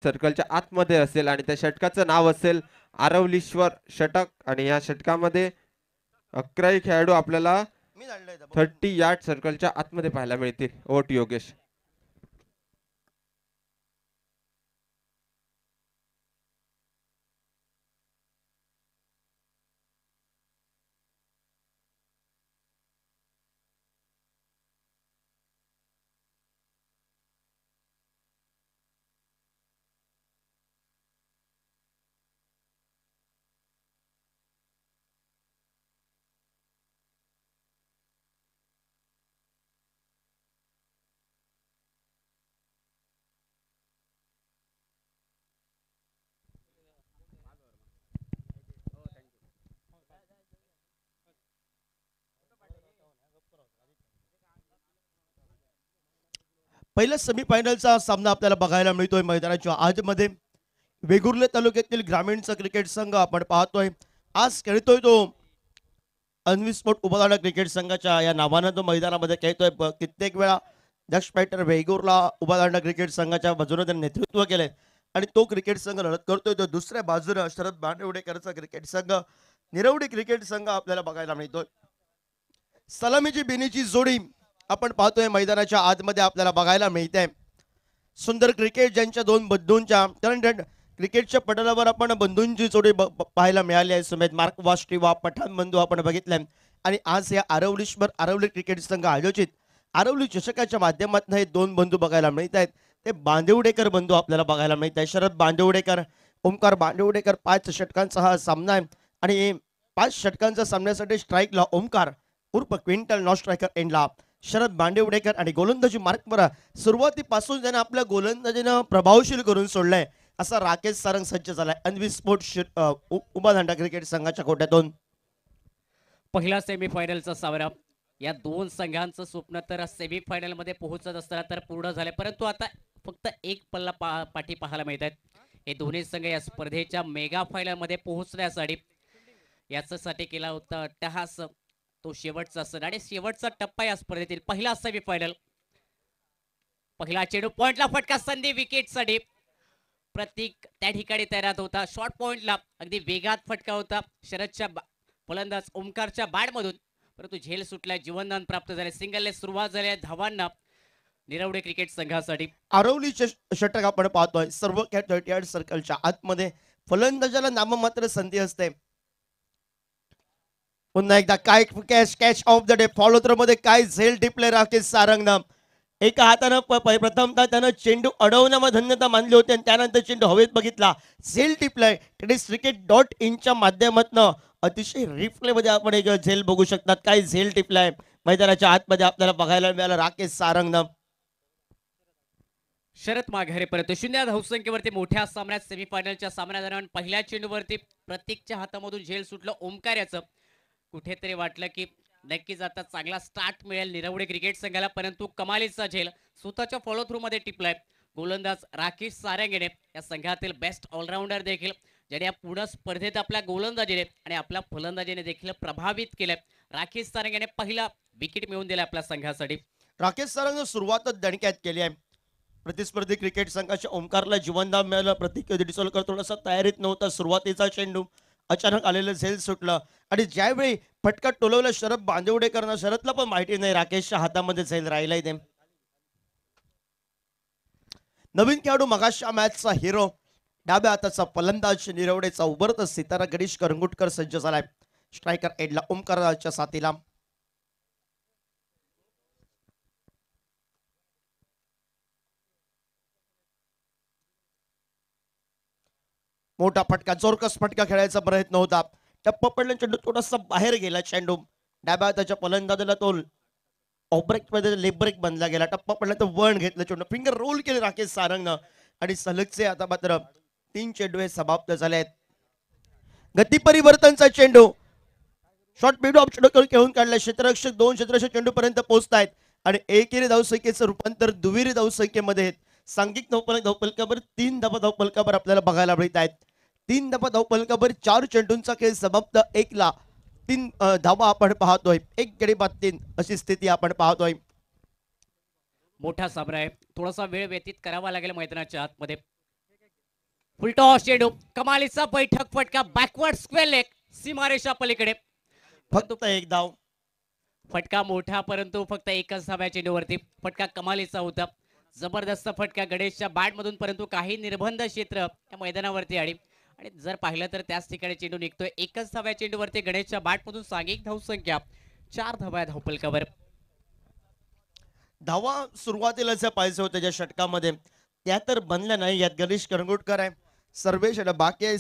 सर्कलच्या आतमध्ये असेल आणि त्या षटकाचं नाव असेल आरवलीश्वर षटक आणि या षटकामध्ये 11 खेळाडू आपल्याला 30 यार्ड सर्कलच्या आतमध्ये पाहायला मिळतील. ओट योगेश. पहिल्या सेमीफायनलचा सामना आपल्याला बघायला मिळतोय मैदानाच्या आतमध्ये. वेगुर्ले तालुक्यातील ग्रामीणचा क्रिकेट संघ आपण पाहतोय. आज खेळतोय तो अनविस्फोट उभादांडा क्रिकेट संघाच्या या नावानं तो मैदानामध्ये खेळतोय. कित्येक वेळा दक्ष फायटर वेगुर्ला उभादांडा क्रिकेट संघाच्या बाजूने त्यांनी नेतृत्व केलंय आणि तो क्रिकेट संघ लढत करतोय. तो दुसऱ्या बाजूने शरद बांडेवडेकरचा क्रिकेट संघ निरवडी क्रिकेट संघ आपल्याला बघायला मिळतोय. सलामीची बिनीची जोडी आपण पाहतोय मैदानाच्या आतमध्ये आपल्याला बघायला मिळते. सुंदर क्रिकेट ज्यांच्या दोन बंधूंच्या क्रिकेटच्या पटलावर आपण बंधूंची जोडी पाहायला मिळाली आहे. सुमेध मार्क वास्टिवा पठाण बंधू आपण बघितले आणि आज या आरवली क्रिकेट संघ आयोजित आरवली चषकाच्या माध्यमातून हे दोन बंधू बघायला मिळत आहेत. ते बांदेवडेकर बंधू आपल्याला बघायला मिळत आहेत. शरद बांदेवडेकर, ओमकार बांदेवडेकर. 5 षटकांचा हा सामना आहे आणि 5 षटकांच्या सामन्यासाठी स्ट्राईकला ओमकार उर्फ क्विंटल, नॉन स्ट्रायकर एंडला शरद बांदेवडेकर आणि गोलंदाजी मार्कवर सुरुवातीपासून त्याने आपल्या गोलंदाजीनं प्रभावशील करून सोडलंय असा राकेश सारंग सज्ज झालाय अनविस्फोट उभादांडा क्रिकेट संघाच्या कोट्यातून. पहिला सेमीफायनलचा सामना. या दोन संघांचं स्वप्न तर सेमीफायनल मध्ये पोहोचत असताना तर पूर्ण झाले, परंतु आता फक्त एक पल्ला पाठी पाहायला मिळत आहेत. हे दोन्ही संघ या स्पर्धेच्या मेगा फायनल मध्ये पोहोचण्यासाठी याच्यासाठी केला होता अट्टहास तो शेवटचा सण आणि शेवटचा टप्पा या स्पर्धेतील पहिला सेमीफायनल. पहिला चेंडू पॉइंटला फटका, संधी विकेटसाठी. प्रतीक त्या ठिकाणी तैनात होता. शॉर्ट पॉइंटला अगदी वेगात फटका होता शरदच्या फलंदाज ओमकारच्या बॅटमधून, परंतु झेल सुटला. जीवनदान प्राप्त झाले. सिंगलने सुरुवात झाली धावांना निरवडे क्रिकेट संघासाठी. आरवलीचे षटक आपण पाहतोय. सर्व 30 यार्ड सर्कलच्या आतमध्ये फलंदाजाला नाममात्र संधी असते. पुन्हा एकदा काय catch of the day follow through मध्ये काय झेल टिपले राकेश सारंगनं. एका हातानं प्रथमतः त्यानं चेंडू अडवण्यामध्ये धन्यता मानली होती आणि त्यानंतर चेंडू हवेत बघितला, झेल टिपलाय. cricket.in माध्यमातून अतिशय रिप्ले मध्ये आपण एक झेल बघू शकतात. काय झेल टिपलाय मैदानाच्या आतमध्ये आपल्याला बघायला मिळालं राकेश सारंगनं. शरद माघारे परत 0 धावसंख्येवरती मोठ्या सामन्यात सेमीफायनलच्या सामन्यादरम्यान पहिल्या चेंडूवरती प्रतीकच्या हातामधून झेल सुटलं. ओमकार याचं कुठेतरी वाटलं की नक्कीच आता चांगला स्टार्ट मिळेल निरवडे क्रिकेट संघाला, परंतु कमालीचा झेल स्वतःच्या फॉलो थ्रू मध्ये टिपलाय. गोलंदाज राकेश सारंगने या संघातील बेस्ट ऑलराऊंडर देखील, ज्याने या पूर्ण स्पर्धेत आपल्या गोलंदाजीने आणि आपल्या फलंदाजीने देखील प्रभावित केलंय. राकेश सारंगने पहिला विकेट मिळवून दिला आपल्या संघासाठी. राकेश सारंगने सुरुवातच दणक्यात केली आहे. प्रतिस्पर्धी क्रिकेट संघाच्या ओमकारला जीवनदान मिळालं. प्रतीक डिसोलकर थोडासा तयारीत नव्हता. सुरुवातीचा चेंडू अचानक आलेलं झेल सुटलं आणि ज्यावेळी फटका टोलवला शरद बांदेवडेकरनं, शरदला पण माहिती नाही राकेशच्या हातामध्ये झेल राहिलाय. ते नवीन खेळाडू मगाशा मॅचचा हिरो डाव्या हाताचा फलंदाज निरवडेचा उभरत सितारा गिरीश करंगुटकर सज्ज झालाय. स्ट्रायकर एडला ओमकारच्या साथीला. मोठा फटका, जोरकस फटका खेळायचा प्रयत्न होता. टप्प पडला चेंडू थोडासा बाहेर गेला. चेंडू डाव्या हाताच्या फलंदाजाला तो ऑफ ब्रेक मध्ये लेग ब्रेक बनला गेला. टप्पा पडला तर वळण घेतलं चेंडू, फिंगर रोल केले राकेश सारंगनं आणि सलगचे आता मात्र 3 चेंडू हे समाप्त झाले आहेत. गती परिवर्तनचा चेंडू शॉर्ट मिड ऑप्शन घेऊन काढला. क्षेत्ररक्षक 2 क्षेत्ररक्षक चेंडू पर्यंत पोहोचतायत आणि एकेरी धावसंख्येचं रूपांतर दुहेरी धावसंख्येमध्ये सांघिक धावफलकावर 3 धावा धावफलकावर आपल्याला बघायला मिळत आहेत. 3 धावा धावफलकावर 4 चेंडूंचा खेळ समाप्त. 1 ला 3 धावा आपण पाहतोय. 1 गडी बाद 3 अशी स्थिती आपण पाहतोय. मोठा सामना आहे. थोडासा वेळ व्यतीत करावा लागेल मैदानाच्या आतमध्ये. फुलटॉस चेंडू कमालीचा बैठक फटका बॅकवर्ड स्क्वेअर लेग सीमारेषा पलीकडे फक्त एक धाव. फटका मोठा परंतु फक्त एकच धाव्या चेंडूवरती फटका कमालीचा होता. जबरदस्त फटका गणेशच्या बॅट मधून परंतु काही निर्बंध क्षेत्र या मैदानावरती आली आणि जर पाहिलं तर त्याच ठिकाणी चेंडू निघतोय. एकच धाव्या चेंडूवरती गणेशच्या बॅट मधून सांघिक धावसंख्या 4 धाव्या धावपलकावर. धावा सुरुवातीला ज्या पाहिजे होत्या ज्या षटकामध्ये त्या तर बनल्या नाही. यात गणेश करंगुटकर आहे, सर्वेश आहे, बाकी आहे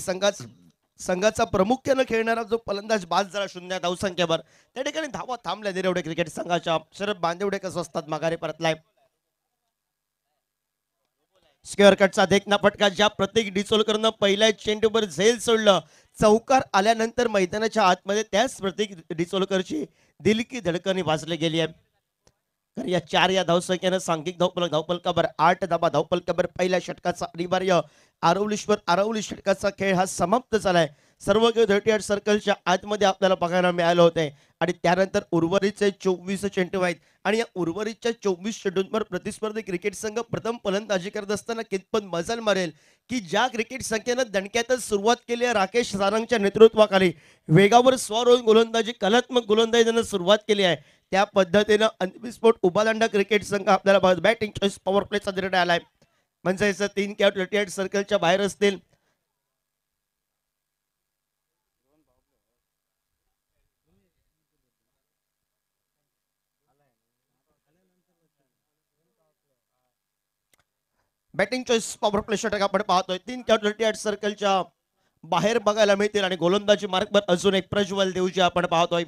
संघाचा प्रामुख्यानं खेळणारा जो फलंदाज बाद झाला 0 धावसंख्येवर. त्या ठिकाणी धावा थांबल्या निरवडे क्रिकेट संघाच्या. शरद बांदेवडे कसं असतात माघारी परतलाय. स्क्वेअर कटचा देखना फटका ज्या प्रतीक डिचोलकरनं पहिल्या चेंडूवर झेल सोडलं. चौकार आल्यानंतर मैदानाच्या आतमध्ये त्याच प्रतीक डिचोलकरची दिल की धडकनी वाजली गेली आहे. तर या 4 या धावसंख्येनं सांघिक धावपलकावर 8 धाबा धावपलकावर पहिल्या षटकाचा अनिवार्य आरवली षटकाचा खेळ हा समाप्त झालाय. सर्व खेळ 38 सर्कलच्या आतमध्ये आपल्याला बघायला मिळाले होते आणि त्यानंतर उर्वरितचे 24 चेंडू आहेत आणि या उर्वरितच्या 24 चेंडूंवर प्रतिस्पर्धी क्रिकेट संघ प्रथम फलंदाजी करत असताना कितपत मजल मारेल की ज्या क्रिकेट संघानं दणक्यातच सुरुवात केली आहे राकेश सारंगच्या नेतृत्वाखाली वेगावर स्वर होऊन गोलंदाजी कलात्मक गोलंदाजीनं सुरुवात केली आहे त्या पद्धतीनं अंतिमस्फोट उभादांडा क्रिकेट संघ आपल्याला बॅटिंग चॉईस पॉवर प्लेचा निर्णय आलाय. म्हणजे 3 खेळाडू 38 सर्कलच्या बाहेर असतील. बॅटिंग चॉईस पॉवर प्ले षटक आपण पाहतोय 3 खेळाडू 38 सर्कलच्या बाहेर बघायला मिळतील आणि गोलंदाजी मार्कवर अजून एक प्रज्वल देवजी आपण पाहतोय.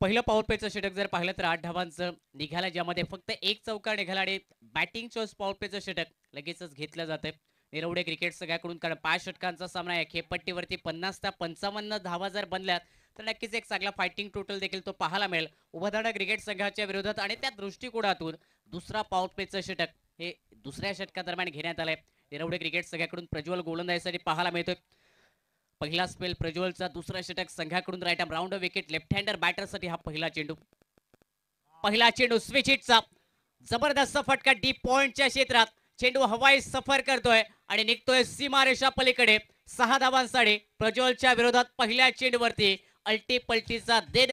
पहिलं पॉवर प्लेचं षटक जर पाहिलं तर 8 धावांचं निघाला ज्यामध्ये फक्त एक चौकार निघाला आणि बॅटिंग चॉईस पॉवर प्लेचं षटक लगेचच घेतलं जातंय निरवडे क्रिकेट संघाकडून. कारण 5 षटकांचा सामना आहे. खेळपट्टीवरती 50 ते 55 धावा जर बनल्यात तर नक्कीच एक चांगला फायटिंग टोटल देखील तो पाहायला मिळेल उभादांडा क्रिकेट संघाच्या विरोधात. आणि त्या दृष्टिकोनातून दुसरा पॉवर प्लेचं षटक हे दुसऱ्या षटकादरम्यान घेण्यात आलंय. निरवडे क्रिकेट संघाकडून प्रज्वल गोलंदाजीसाठी पाहायला मिळतोय. पहिला स्पेल प्रज्वलचा, दुसरा षटक संघाकडून right arm round wicket left hander बॅटरसाठी हा पहिला चेंडू स्विच हिटचा जबरदस्त फटका डीप पॉइंटच्या क्षेत्रात चेंडू हवाई सफर करतोय आणि निघतोय सीमारेषा पलीकडे. 6 धावांसाठी प्रज्वलच्या विरोधात पहिल्या चेंडूवरती अल्टी पल्टीचा देण.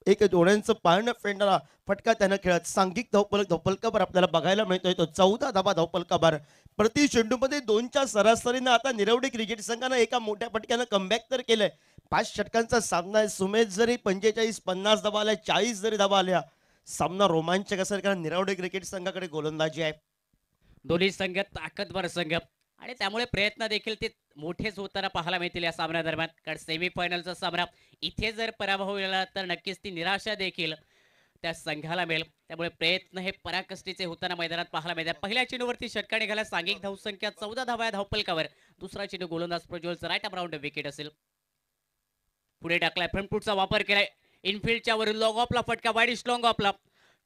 एक दोन्यांचं पाळणं फेंडणारा फटका त्यानं खेळत सांघिक धावपलकावर आपल्याला बघायला मिळतोय. तो 14 धाबा धावपलकावर प्रति चेंडूमध्ये 2च्या सरासरीनं आता निरवडे क्रिकेट संघानं एका मोठ्या फटक्यानं कमबॅक तर केलंय. 5 षटकांचा सामना आहे. सुमेध जरी 45-50 धाबा आल्या 40 जरी धाबा आल्या सामना रोमांचक असेल कारण निरवडे क्रिकेट संघाकडे गोलंदाजी आहे. दोन्ही संघ ताकदवर संघ आणि त्यामुळे प्रयत्न देखील ते मोठेच होताना पाहायला मिळतील या सामन्यादरम्यान. कारण सेमीफायनलचा सामना इथे जर पराभव मिळाला तर नक्कीच ती निराशा देखील त्या संघाला मिळेल. त्यामुळे प्रयत्न हे पराकाष्ठीचे होताना मैदानात पाहायला मिळतात. पहिल्या चेंडूवरती षटका निघाला सांघिक धावसंख्या 14 धावा धावपलकावर. दुसरा चेंडू गोलंदाज प्रज्वलचा राईट आर्म राऊंड विकेट असेल. पुढे टाकलाय फ्रंट फूटचा वापर केलाय इनफिल्डच्या वरून लॉंग ऑफला फटका वाईडिश लॉंग ऑफला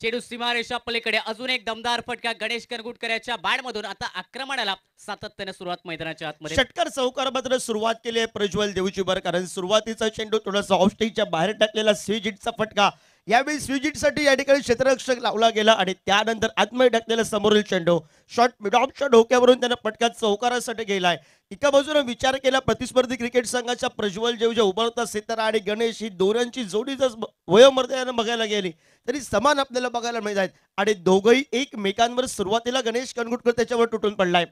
चेंडू सीमारेषा पलीकडे. अजून एक दमदार फटका गणेश करंगुटकर याच्या बॅट मधून. आता आक्रमणाला सातत्याने सुरुवात मैदानाच्या आतमध्ये. षटकार चौकार मात्र सुरुवात केली आहे प्रज्वल देवजीवर कारण सुरुवातीचा चेंडू थोडासा ऑफ स्टेजच्या बाहेर टाकलेला स्विच हिटचा फटका. यावेळी स्विच हिटसाठी या ठिकाणी क्षेत्ररक्षक लावला गेला आणि त्यानंतर आतमध्ये टाकलेला समोरील चेंडू शॉट मिड ऑफच्या डोक्यावरून त्यानं पटका चौकारासाठी गेलाय. एका बाजूने विचार केला प्रतिस्पर्धी क्रिकेट संघाच्या प्रज्वल देवजी उभारता सितारा आणि गणेश ही दोघांची जोडी जर वयोमर्यादेनं बघायला गेली तरी समान आपल्याला बघायला मिळत आहेत आणि दोघंही एकमेकांवर सुरुवातीला गणेश करंगुटकर त्याच्यावर तुटून पडलाय.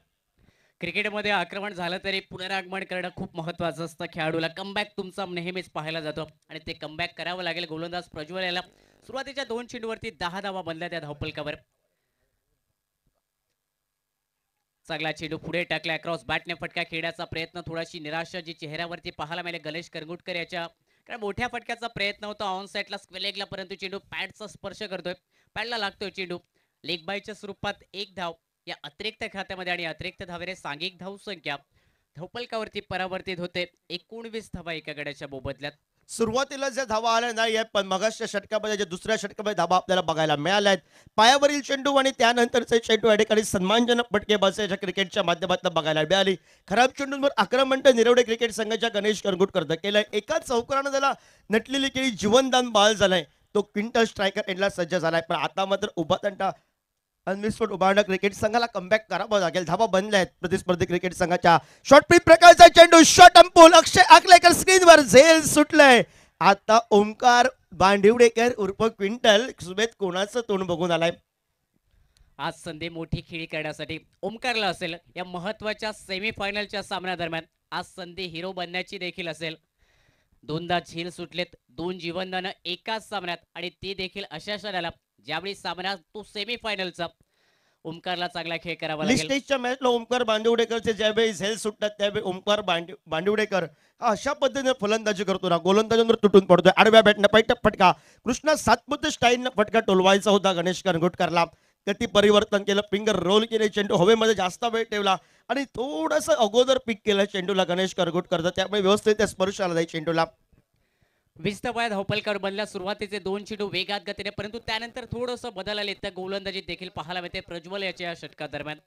क्रिकेटमध्ये आक्रमण झालं तरी पुनरागमन करणं खूप महत्वाचं असतं. खेळाडूला कमबॅक तुमचा नेहमीच पाहायला जातो आणि ते कमबॅक करावं लागेल. गोलंदाज प्रज्वल याला सुरुवातीच्या 2 चेंडूवरती 10 धावा बनल्या त्या धावपलकावर. चांगला चेंडू पुढे टाकला क्रॉस बॅटने फटका खेळण्याचा प्रयत्न. थोडाशी निराशा जी चेहऱ्यावरती पाहायला मिळेल गणेश करंगुटकर याच्या. कारण मोठ्या फटक्याचा प्रयत्न होता ऑन साईडला स्क्वेअर लेगला परंतु चेंडू पॅडचा स्पर्श करतोय. पॅडला लागतोय चेंडू. लेग बायच्या स्वरूपात 1 धाव या अतिरिक्त खात्यामध्ये आणि अतिरिक्त धावेने सांघिक धाव संख्या धावपलकावरती परावर्तित होते. 19 धावा एका गड्याच्या मोबदल्यात. सुरुवातीला ज्या धावा आल्या नाही पण मगाच्या षटकामध्ये जे दुसऱ्या षटकामध्ये धावा आपल्याला बघायला मिळाल्या आहेत. पायावरील चेंडू आणि त्यानंतरचे चेंडू या ठिकाणी सन्मानजनक फटकेबाजी क्रिकेटच्या माध्यमातून बघायला मिळाली. खराब चेंडूंवर आक्रमण निरवडे क्रिकेट संघाच्या गणेश करगुटकर केलंय. एकाच चौकारानं त्याला नटलेली केळी जीवनदान बाल झालाय. तो क्विंटल स्ट्रायकर एंडला सज्ज झालाय. पण आता मात्र उभा तंटा अनविस्फोट उभारणार क्रिकेट संघाला कमबॅक करावं लागेल. धावा बनल्या आहेत प्रतिस्पर्धी क्रिकेट संघाच्या. शॉर्ट पिच प्रकारचा चेंडू शॉट अंपूल अक्षय आकलेकर स्क्रीनवर झेल सुटलंय. आता ओमकार बांदिवडेकर उर्फ क्विंटल सुमेत कोणाचं तोंड बघून आलाय. आज संधी मोठी खेळी करण्यासाठी ओमकारला असेल. या महत्वाच्या सेमीफायनलच्या सामन्यादरम्यान आज संधी हिरो बनण्याची देखील असेल. दोनदा झेल सुटलेत, 2 जीवनदानं एकाच सामन्यात आणि ते देखील अशा क्षणाला ज्यावेळी सामना तो सेमीफायनलचा. ओमकारला चांगला खेळ करावा लागेल. लिस्टेजच्या मॅचला ओमकार बांदिवडेकरचे ज्यावेळी झेल सुटतात त्यावेळी ओमकार बांदिवडेकर हा अशा पद्धतीने फलंदाजी करतो ना, गोलंदाजांवर तुटून पडतोय. आडव्या बॅटनं पैठक फटका. कृष्णा सातपुते स्टाईलनं फटका टोलवायचा होता गणेश करगुटकरला. गती परिवर्तन केलं, फिंगर रोल केले, चेंडू हवेमध्ये जास्त वेळ ठेवला आणि थोडंसं अगोदर पिक केलं चेंडूला गणेश करगुटकर. त्यामुळे व्यवस्थित त्या स्पर्श आला जाईल चेंडूला. 20 धावा धावपलकावर बनल्या. सुरुवातीचे 2 चेंडू वेगात गतीने, परंतु त्यानंतर थोडंसं बदल आले त्या गोलंदाजीत देखील पाहायला मिळते प्रज्वल याच्या षटकादरम्यान.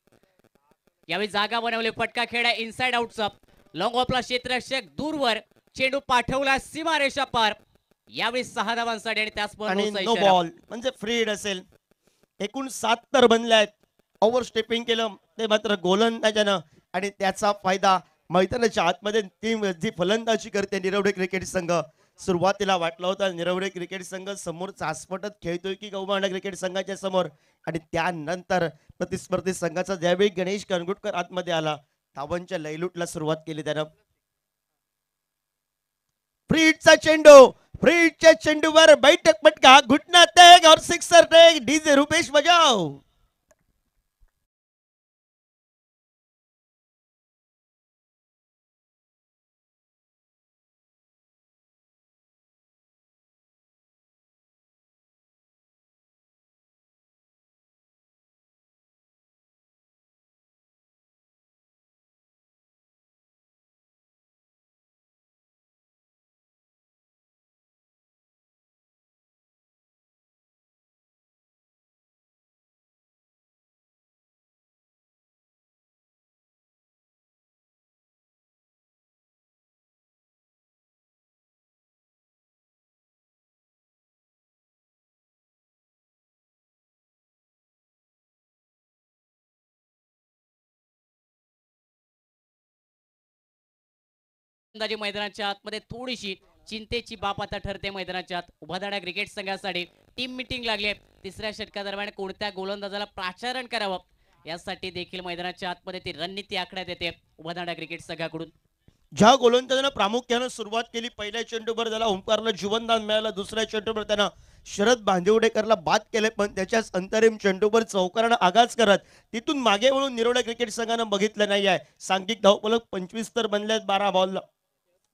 यावेळी जागा बनवली, फटका खेळा इनसाइड आउटचा. लॉंग ऑफला क्षेत्ररक्षक दूरवर चेंडू पाठवला सीमारेषा पार. यावेळी 6 धावांसाठी आणि आणि त्याचबरोबर नो बॉल म्हणजे फ्रीड असेल. एकूण 7 तर बनले आहेत. ओव्हर स्टेपिंग केलं ते मात्र गोलंदाजानं आणि त्याचा फायदा मैदानाच्या आतमध्ये टीम जी फलंदाजी करते निरवडे क्रिकेट संघ. सुरुवातीला वाटलं होतं निरवडे क्रिकेट संघ समोर चासपटत खेळतोय की गौमांडा क्रिकेट संघाच्या समोर, आणि त्यानंतर प्रतिस्पर्धी संघाचा ज्यावेळी गणेश करगुटकर आतमध्ये आला धावांच्या लयलूटला सुरुवात केली त्यानं. फ्रीडचा चेंडू, फ्रीडच्या चेंडूवर बैठक फटका, घुटना टॅग और सिक्सर टॅग. डीजे रुपेश बजाव. गोलंदाजी मैदानाच्या आतमध्ये थोडीशी चिंतेची बाब आता ठरते. मैदानाच्या आत उभादाडा क्रिकेट संघासाठी टीम मीटिंग लागली आहे. तिसऱ्या षटकादरम्यान कोणत्या गोलंदाजाला प्राचारण करावं यासाठी देखील मैदानाच्या आतमध्ये ती रणनीती आखण्यात येते उभादाडा क्रिकेट संघाकडून. ज्या गोलंदाजानं प्रामुख्यानं सुरुवात केली पहिल्या चेंडूवर त्याला ओंकारला जीवनदान मिळालं. दुसऱ्या चेंडूवर त्यानं शरद बांदिवडेकरला बाद केले, पण त्याच्याच अंतरिम चेंडूवर चौकारानं आगाज करत तिथून मागे वळून निरोडा क्रिकेट संघानं बघितलं नाही आहे. सांघिक धावफलक 25 तर बनल्यात 12 बॉलला,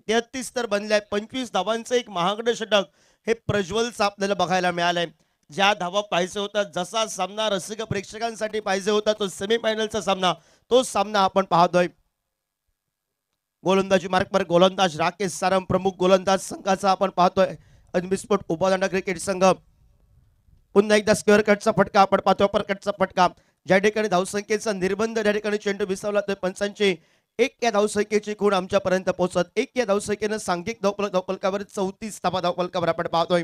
33 तर बनल्यात. 25 धावांचं एक महागडं षटक हे प्रज्वलचं आपल्याला बघायला मिळालंय. ज्या धावा पाहिजे होता, जसा सामना रसिक प्रेक्षकांसाठी पाहिजे होता, तो सेमीफायनलचा सामना, तो सामना आपण पाहतोय. गोलंदाजी मार्कवर गोलंदाज राकेश सारंग प्रमुख गोलंदाज संघाचा आपण पाहतोय. अनविस्फोट उपादांडा क्रिकेट संघ. पुन्हा एकदा स्क्वेअर कटचा फटका आपण पाहतोय. अपर कटचा फटका. ज्या ठिकाणी धावसंख्येचा निर्बंध ज्या ठिकाणी चेंडू विसावला तर पंचांची 1 या धावसंख्येची खूण आमच्यापर्यंत पोहोचत. 1 या धावसंख्येनं सांघिक धावफलकावर 34 धावा धावफलकावर आपण पाहतोय.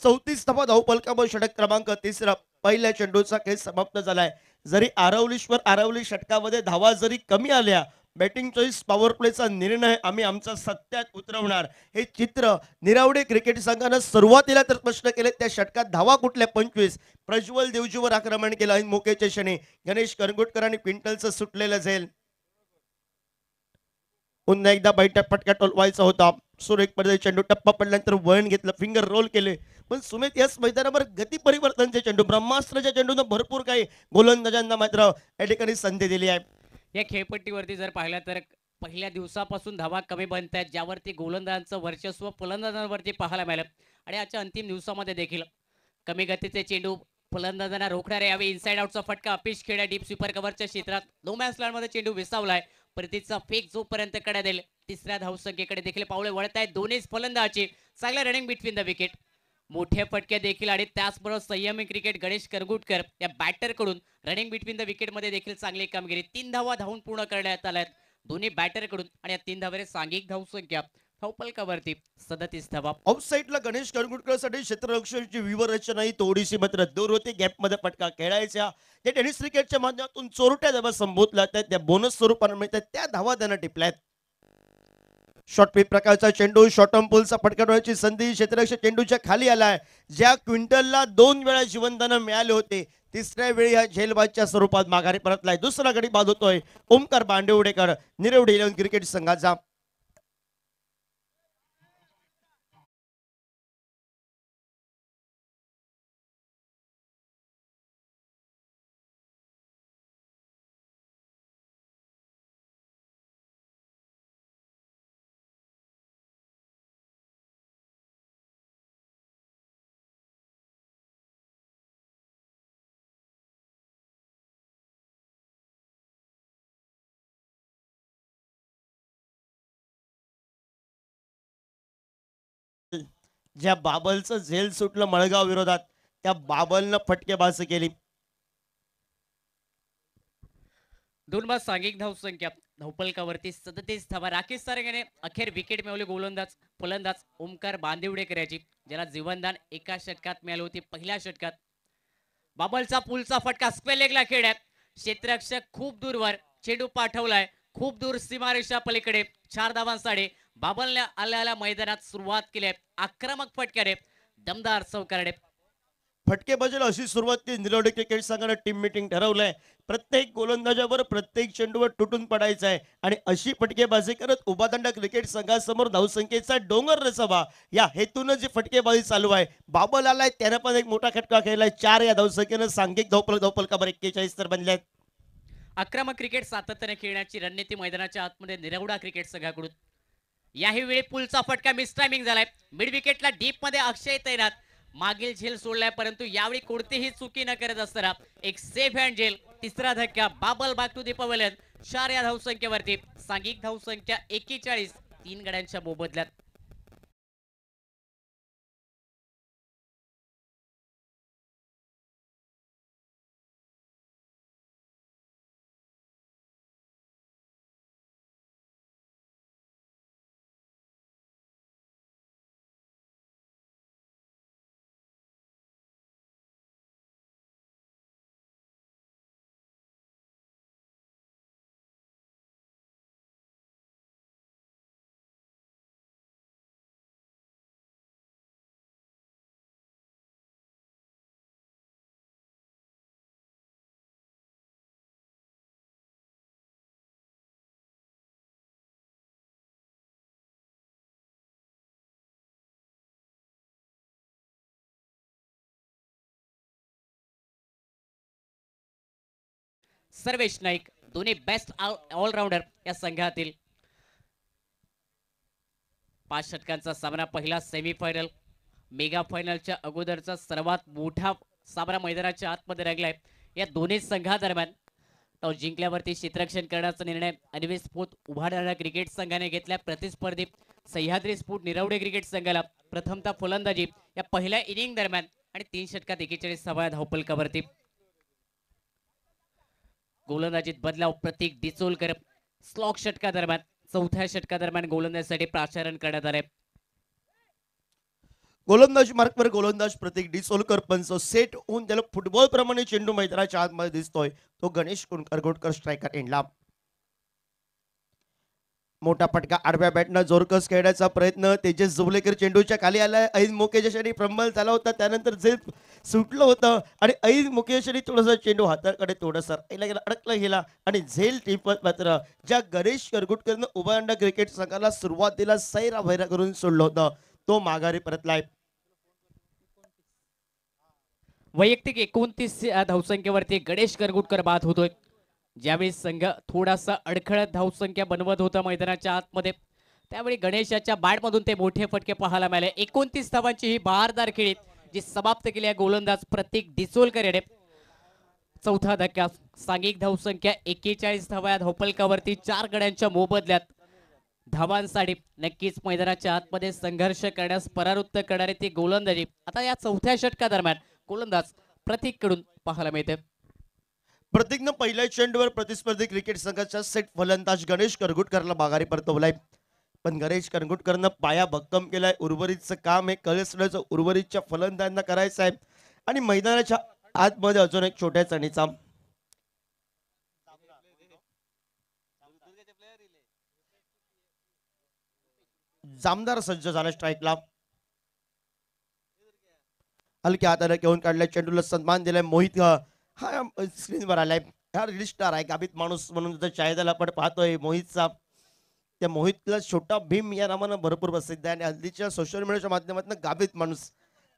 34 धावा धावफलकावर षटक क्रमांक 3 पहिल्या चेंडूचा खेळ समाप्त झालाय. जरी आरवली षटकामध्ये धावा जरी कमी आल्या, बॅटिंग चॉईस पॉवर प्लेचा निर्णय आम्ही आमचा सत्यात उतरवणार हे चित्र निरावडे क्रिकेट संघानं सुरुवातीला तर स्पष्ट केले. त्या षटकात धावा कुठल्या 25. प्रज्वल देवजीवर आक्रमण केलं आणि मोकेच्या क्षणी गणेश करगुटकर आणि क्विंटलचं सुटलेलं झेल. पुन्हा एकदा बैठक फटका टोलवायचा होता. सुरेख पडदे चेंडू टप्पा पडल्यानंतर वळण घेतलं, फिंगर रोल केले, पण सुमित याच मैदानावर गती परिवर्तनचे चेंडू, ब्रह्मास्त्राच्या चेंडूनं भरपूर काही गोलंदाजांना मात्र या ठिकाणी संधी दिली आहे. या खेळपट्टीवरती जर पाहिलं तर पहिल्या दिवसापासून धावा कमी बनत आहेत, ज्यावरती गोलंदाजांचं वर्चस्व फलंदाजांवरती पाहायला मिळालं. आणि आजच्या अंतिम दिवसामध्ये देखील कमी गतीचे चेंडू फलंदाजांना रोखणारे. यावेळी इनसाइड आउटचा फटका, पिच खेळ्या डीप स्वीपर कव्हरच्या क्षेत्रात नो मॅन्स लँडमध्ये चेंडू विसावलाय. परतीचा फेक जोपर्यंत कडा देईल तिसऱ्या धावसंख्येकडे देखील पावले वळत आहेत दोन्हीच फलंदाजी चांगला रनिंग बिटवीन द विकेट मोठे फटके देखील आणि त्याचबरोबर संयमी क्रिकेट गणेश करगुटकर या बॅटर कडून रनिंग बिटवीन द विकेट मध्ये देखील चांगली कामगिरी 3 धावा धावून पूर्ण करण्यात आल्यात दोन्ही बॅटर कडून आणि या 3 धावांची सांघिक धावसंख्या धावपलकावरती 37 धावा. ऑफ साईडला गणेश करगुटकर साठी क्षेत्ररक्षणाची व्यूहरचना ही थोडीशी मात्र दूर होती. गॅप मध्ये फटका खेळायच्या जे टेनिस क्रिकेटच्या माध्यमातून चोरट्या धावा संबोधल्या त्या बोनस स्वरूपाने मिळतात त्या धावा त्यांना टिपल्यात. शॉर्ट पिच प्रकारचा चेंडू शॉर्ट टर्म पुलचा फटका होण्याची संधी क्षेत्ररक्षक चेंडूच्या खाली आलाय. ज्या क्विंटलला 2 वेळा जिवंतदान मिळाले होते तिसऱ्या वेळी हा झेलबाजच्या स्वरूपात माघारी परतलाय. दुसरा गडी बाद होतोय ओमकार बांदिवडेकर निरवडे 11 क्रिकेट संघाचा. ज्या बाबलचं झेल सुटलं मळगाव विरोधात त्या बाबलनं फटकेबाजी केली. दोन बाद सांघिक धावसंख्या धावपलकावरती 37 धावा. राकेश सारंगने अखेर विकेट मिळवली. गोलंदाज फलंदाज ओमकार बांदिवडेकर याची ज्याला जीवनदान एका षटकात मिळाली होती पहिल्या षटकात. बाबलचा पुलचा फटका स्क्वेअर लेगला खेळण्यात क्षेत्ररक्षक खूप दूरवर चेंडू पाठवलाय खूप दूर सीमारेषा पलीकडे 4 धावांसाठी बाबलने आल्याला मैदानात सुरुवात केली आहे. आक्रमक फटक्याने दमदार चौकारने फटकेबाजीला अशी सुरुवात ती निरवडे क्रिकेट संघाने टीम मीटिंग ठरवलंय. प्रत्येक गोलंदाजावर प्रत्येक चेंडूवर तुटून पडायचं आहे आणि अशी फटकेबाजी करत उभादांडा क्रिकेट संघासमोर धावसंख्येचा डोंगर रचवा या हेतून जी फटकेबाजी चालू आहे. बाबल आलाय त्यानं पण एक मोठा खटका खेळलाय. 4 या धावसंख्येनं सांघिक धावपलकावर 41 तर बनल्यात. आक्रमक क्रिकेट सातत्याने खेळण्याची रणनीती मैदानाच्या आतमध्ये निरवडा क्रिकेट संघाकडून. याही वेळी पुलचा फटका मिस टायमिंग झालाय. मिड विकेटला डीप मध्ये अक्षय तैनात मागील झेल सोडलाय परंतु यावेळी कोणतीही चुकी न करत असताना एक सेफ हँड झेल. तिसरा धक्का बाबल बॅक टू दी पवेलियन. 4 या धावसंख्येवरती सांघिक धावसंख्या 41 3 गड्यांच्या मोबदल्यात. सर्वेश नाईक दोन्ही बेस्ट ऑलराऊंडर या संघातील. 5 षटकांचा सामना पहिला सेमीफायनल मेगा फायनलच्या अगोदरचा सर्वात मोठा सामना मैदानाच्या आतमध्ये रंगलाय. या दोन्ही संघादरम्यान तो जिंकल्यावरती क्षेत्ररक्षण करण्याचा निर्णय अन्वे स्फोट उभारणाऱ्या क्रिकेट संघाने घेतला. प्रतिस्पर्धी सह्याद्री स्फोट निरवडे क्रिकेट संघाला प्रथमतः फलंदाजी या पहिल्या इनिंग दरम्यान आणि 3 षटकात 41 धावा धावपलकावरती. गोलंदाजीत बदलाव प्रतीक डिचोलकर स्लॉक षटका दरम्यान 4थ्या षटका दरम्यान गोलंदाजीसाठी प्राचारण करण्यात आले. गोलंदाजी मार्कवर गोलंदाज प्रतीक डिचोलकर पंच सेट होऊन त्याला फुटबॉल प्रमाणे चेंडू मैदानाच्या आतमध्ये दिसतोय. तो गणेश करगोटकर स्ट्रायकर एंडला. मोठा फटका आडव्या बॅटनं जोरकस खेळण्याचा प्रयत्न तेजस जुबलेकर चेंडूच्या खाली आलाय. ऐन मुकेशसाठी प्रबल झाला होता त्यानंतर झेल सुटलं होतं आणि ऐन मुकेशनी थोडंसं चेंडू हाताकडे थोडंसं अडकला गेला आणि झेल टिपत मात्र ज्या गणेश करगुटकरनं उभारंडा क्रिकेट संघाला सुरुवातीला सैरा भैरा करून सोडलं होतं तो माघारी परतलाय. वैयक्तिक 29 धावसंख्येवरती गणेश करगुटकर बाद होतोय. ज्यावेळी संघ थोडासा अडखळत धावसंख्या बनवत होता मैदानाच्या आतमध्ये त्यावेळी गणेशाच्या बॅटमधून ते मोठे फटके पाहायला मिळाले. 29 धावांची ही बहारदार खेळी जी समाप्त केली आहे गोलंदाज प्रतीक डिचोलकर याने. चौथा धक्का, सांघिक धावसंख्या 41 धावा या धावफलकावरती 4 गड्यांच्या मोबदल्यात धावांसाठी नक्कीच मैदानाच्या आतमध्ये संघर्ष करण्यास परावृत्त करणारे ती गोलंदाजी आता या चौथ्या षटकादरम्यान गोलंदाज प्रतीक कडून पाहायला मिळते. प्रतीकनं पहिल्या चेंडूवर प्रतिस्पर्धी क्रिकेट संघाचा सेट फलंदाज गणेश करगुटकरला माघारी परतवलाय. पण गणेश करगुटकरनं पाया भक्कम केलाय. उर्वरितचं काम हे कळसण्याचं उर्वरितच्या फलंदाजांना करायचं आहे आणि मैदानाच्या आतमध्ये अजून एक छोट्या चणीचा जामदार सज्ज झाला स्ट्राईकला. हलक्या हाताने घेऊन काढलाय चेंडूला सन्मान दिलाय. मोहित हा स्क्रीनवर आलाय. हा रील स्टार आहे, गाभित माणूस म्हणून चायदाला आपण पाहतोय मोहितचा. त्या मोहितला छोटा भीम या नावानं भरपूर प्रसिद्ध आहे आणि हल्लीच्या सोशल मीडियाच्या माध्यमातून गाभित माणूस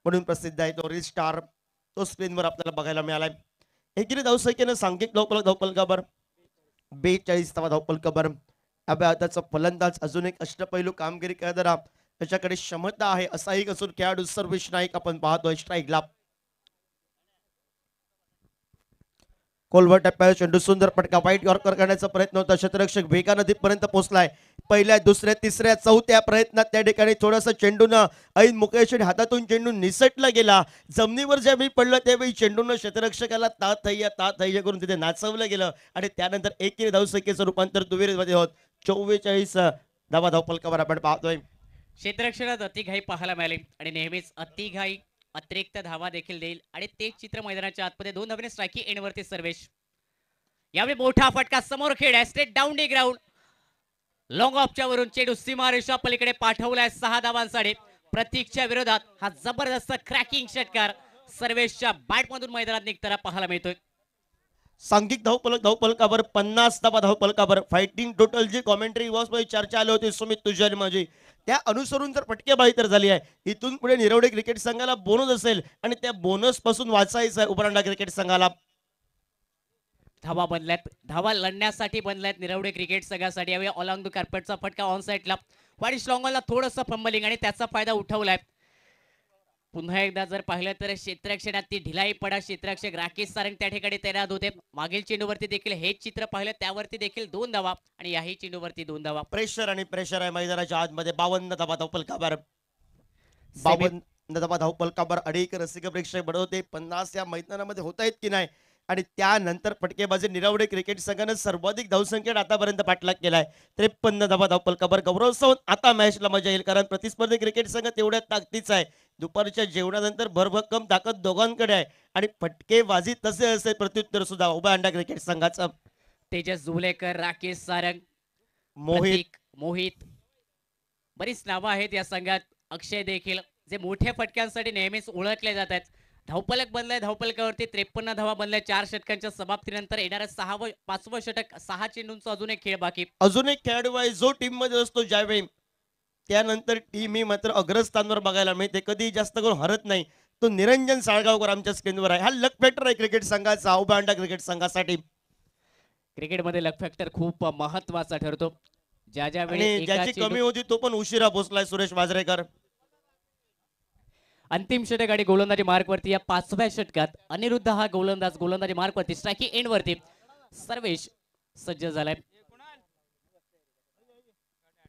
म्हणून प्रसिद्ध आहे तो रील स्टार. तो स्क्रीनवर आपल्याला बघायला मिळालाय. एकीने धावसंख्येनं सांघिक धावफलकावर 42 धावा धावफलकावर. अभ्या हाताचा फलंदाज अजून एक अष्टपैलू कामगिरी करणारा त्याच्याकडे क्षमता आहे असा एक असून खेळाडू सर्वेश नाईक आपण पाहतोय स्ट्राईकला. कोलवर टप्प्यावर चेंडू सुंदर फटका वाईट यॉर्कर करण्याचा प्रयत्न होता. क्षेत्ररक्षक वेगानं तिथपर्यंत पोहोचलाय. पहिल्या दुसऱ्या तिसऱ्या चौथ्या प्रयत्नात त्या ठिकाणी थोडासा चेंडूनं ऐन मुकेशच्या हातातून चेंडू निसटला गेला. जमिनीवर ज्यावेळी पडलं त्यावेळी चेंडूनं क्षेत्ररक्षकाला तातहय्या करून तिथे नाचवलं गेलं आणि त्यानंतर एकेरी धावसंख्येचं रूपांतर दुहेरीमध्ये होत 44 धावा धावफलकावर आपण पाहतोय. क्षेत्ररक्षणात अतिघाई पाहायला मिळाली आणि नेहमीच अतिघाई अतिरिक्त धावा देखील देईल आणि तेच चित्र मैदानाच्या आतमध्ये 2 धावेने स्ट्रायकी एंडवरती सर्वेश. यावेळी मोठा फटका समोर खेळ straight down the ground long ऑफच्या वरून चेंडू सीमारेषा पलीकडे पाठवलाय 6 धावांसाठी. प्रतीकच्या विरोधात हा जबरदस्त क्रॅकिंग षटकार सर्वेशच्या बॅट मधून मैदानात निघताना पाहायला मिळतोय. सांघिक धावफलकावर 50 धावा धावफलकावर. फायटिंग टोटल जी कॉमेंट्री वॉचमध्ये चर्चा आली होती सुमित तुझी आणि माझी त्या अनुसरून जर फटकेबाजी तर झाली आहे. इथून पुढे निरवडे क्रिकेट संघाला बोनस असेल आणि त्या बोनस पासून वाचायचं आहे उपरांडा क्रिकेट संघाला. धावा बनल्यात, धावा लढण्यासाठी बनल्यात निरवडे क्रिकेट संघासाठी. यावेळी ऑलॉंग द कार्पेटचा फटका ऑन साईडला वाईट लॉंगला थोडंसं फंबलिंग आणि त्याचा फायदा उठवलाय. पुन्हा एकदा जर पाहिलं तर क्षेत्ररक्षणात ती ढिलाई पडा क्षेत्ररक्षक राकेश सारंग त्या ठिकाणी तैनात होते. मागील चेंडूवरती देखील हेच चित्र पाहिलं त्यावरती देखील 2 धावा आणि याही चेंडूवरती 2 धावा. प्रेशर आणि प्रेशर आहे मैदानाच्या आतमध्ये. 52 धावा धावफलकावर 52 धावा धावफलकावर. अडीक रसिक प्रेक्षक बनवते 50 या मैदानामध्ये होत आहेत की नाही आणि त्यानंतर फटकेबाजी निरवडे क्रिकेट संघानं सर्वाधिक धावसंख्येत आतापर्यंत पाठलाग केलाय 53 धावा धावफलकावर. गौरव सावंत आता मॅचला मजा येईल कारण प्रतिस्पर्धी क्रिकेट संघ तेवढ्या ताकदीचा आहे. दुपारच्या जेवणानंतर भरभक्कम ताकद दोघांकडे आहे आणि फटकेबाजी तसे असेल प्रत्युत्तर सुद्धा उभा अंडा क्रिकेट संघाचा. तेजस जुलेकर, राकेश सारंग, मोहित बरीच नावं आहेत या संघात. अक्षय देखील जे मोठ्या फटक्यांसाठी नेहमीच ओळखले जात आहेत. धावफलक बनलाय धावफलकावरती 53 धावा बनलाय 4 षटकांच्या समाप्तीनंतर येणारं 5वं षटक 6 चेंडूंचा अजून एक खेळ बाकी. अजून एक खेळाडू आहे जो टीम मध्ये असतो ज्यावेळी त्यानंतर टीम ही मात्र अग्रस्थानावर बघायला मिळते. कधी जास्त करून हरत नाही. तो निरंजन साळगावकर आमच्या स्क्रीनवर आहे. हा लक फॅक्टर आहे क्रिकेट संघाचा उभा अंडा क्रिकेट संघासाठी. क्रिकेटमध्ये लक फॅक्टर खूप महत्वाचा ठरतो. ज्या वेळी ज्याची कमी होती तो पण उशिरा पोहोचलाय सुरेश वाजरेकर. अंतिम षटक आणि गोलंदाजी मार्कवरती या 5व्या षटकात अनिरुद्ध हा गोलंदाजी मार्कवरती स्ट्रायकी एंडवरती सर्वेश सज्ज झालाय.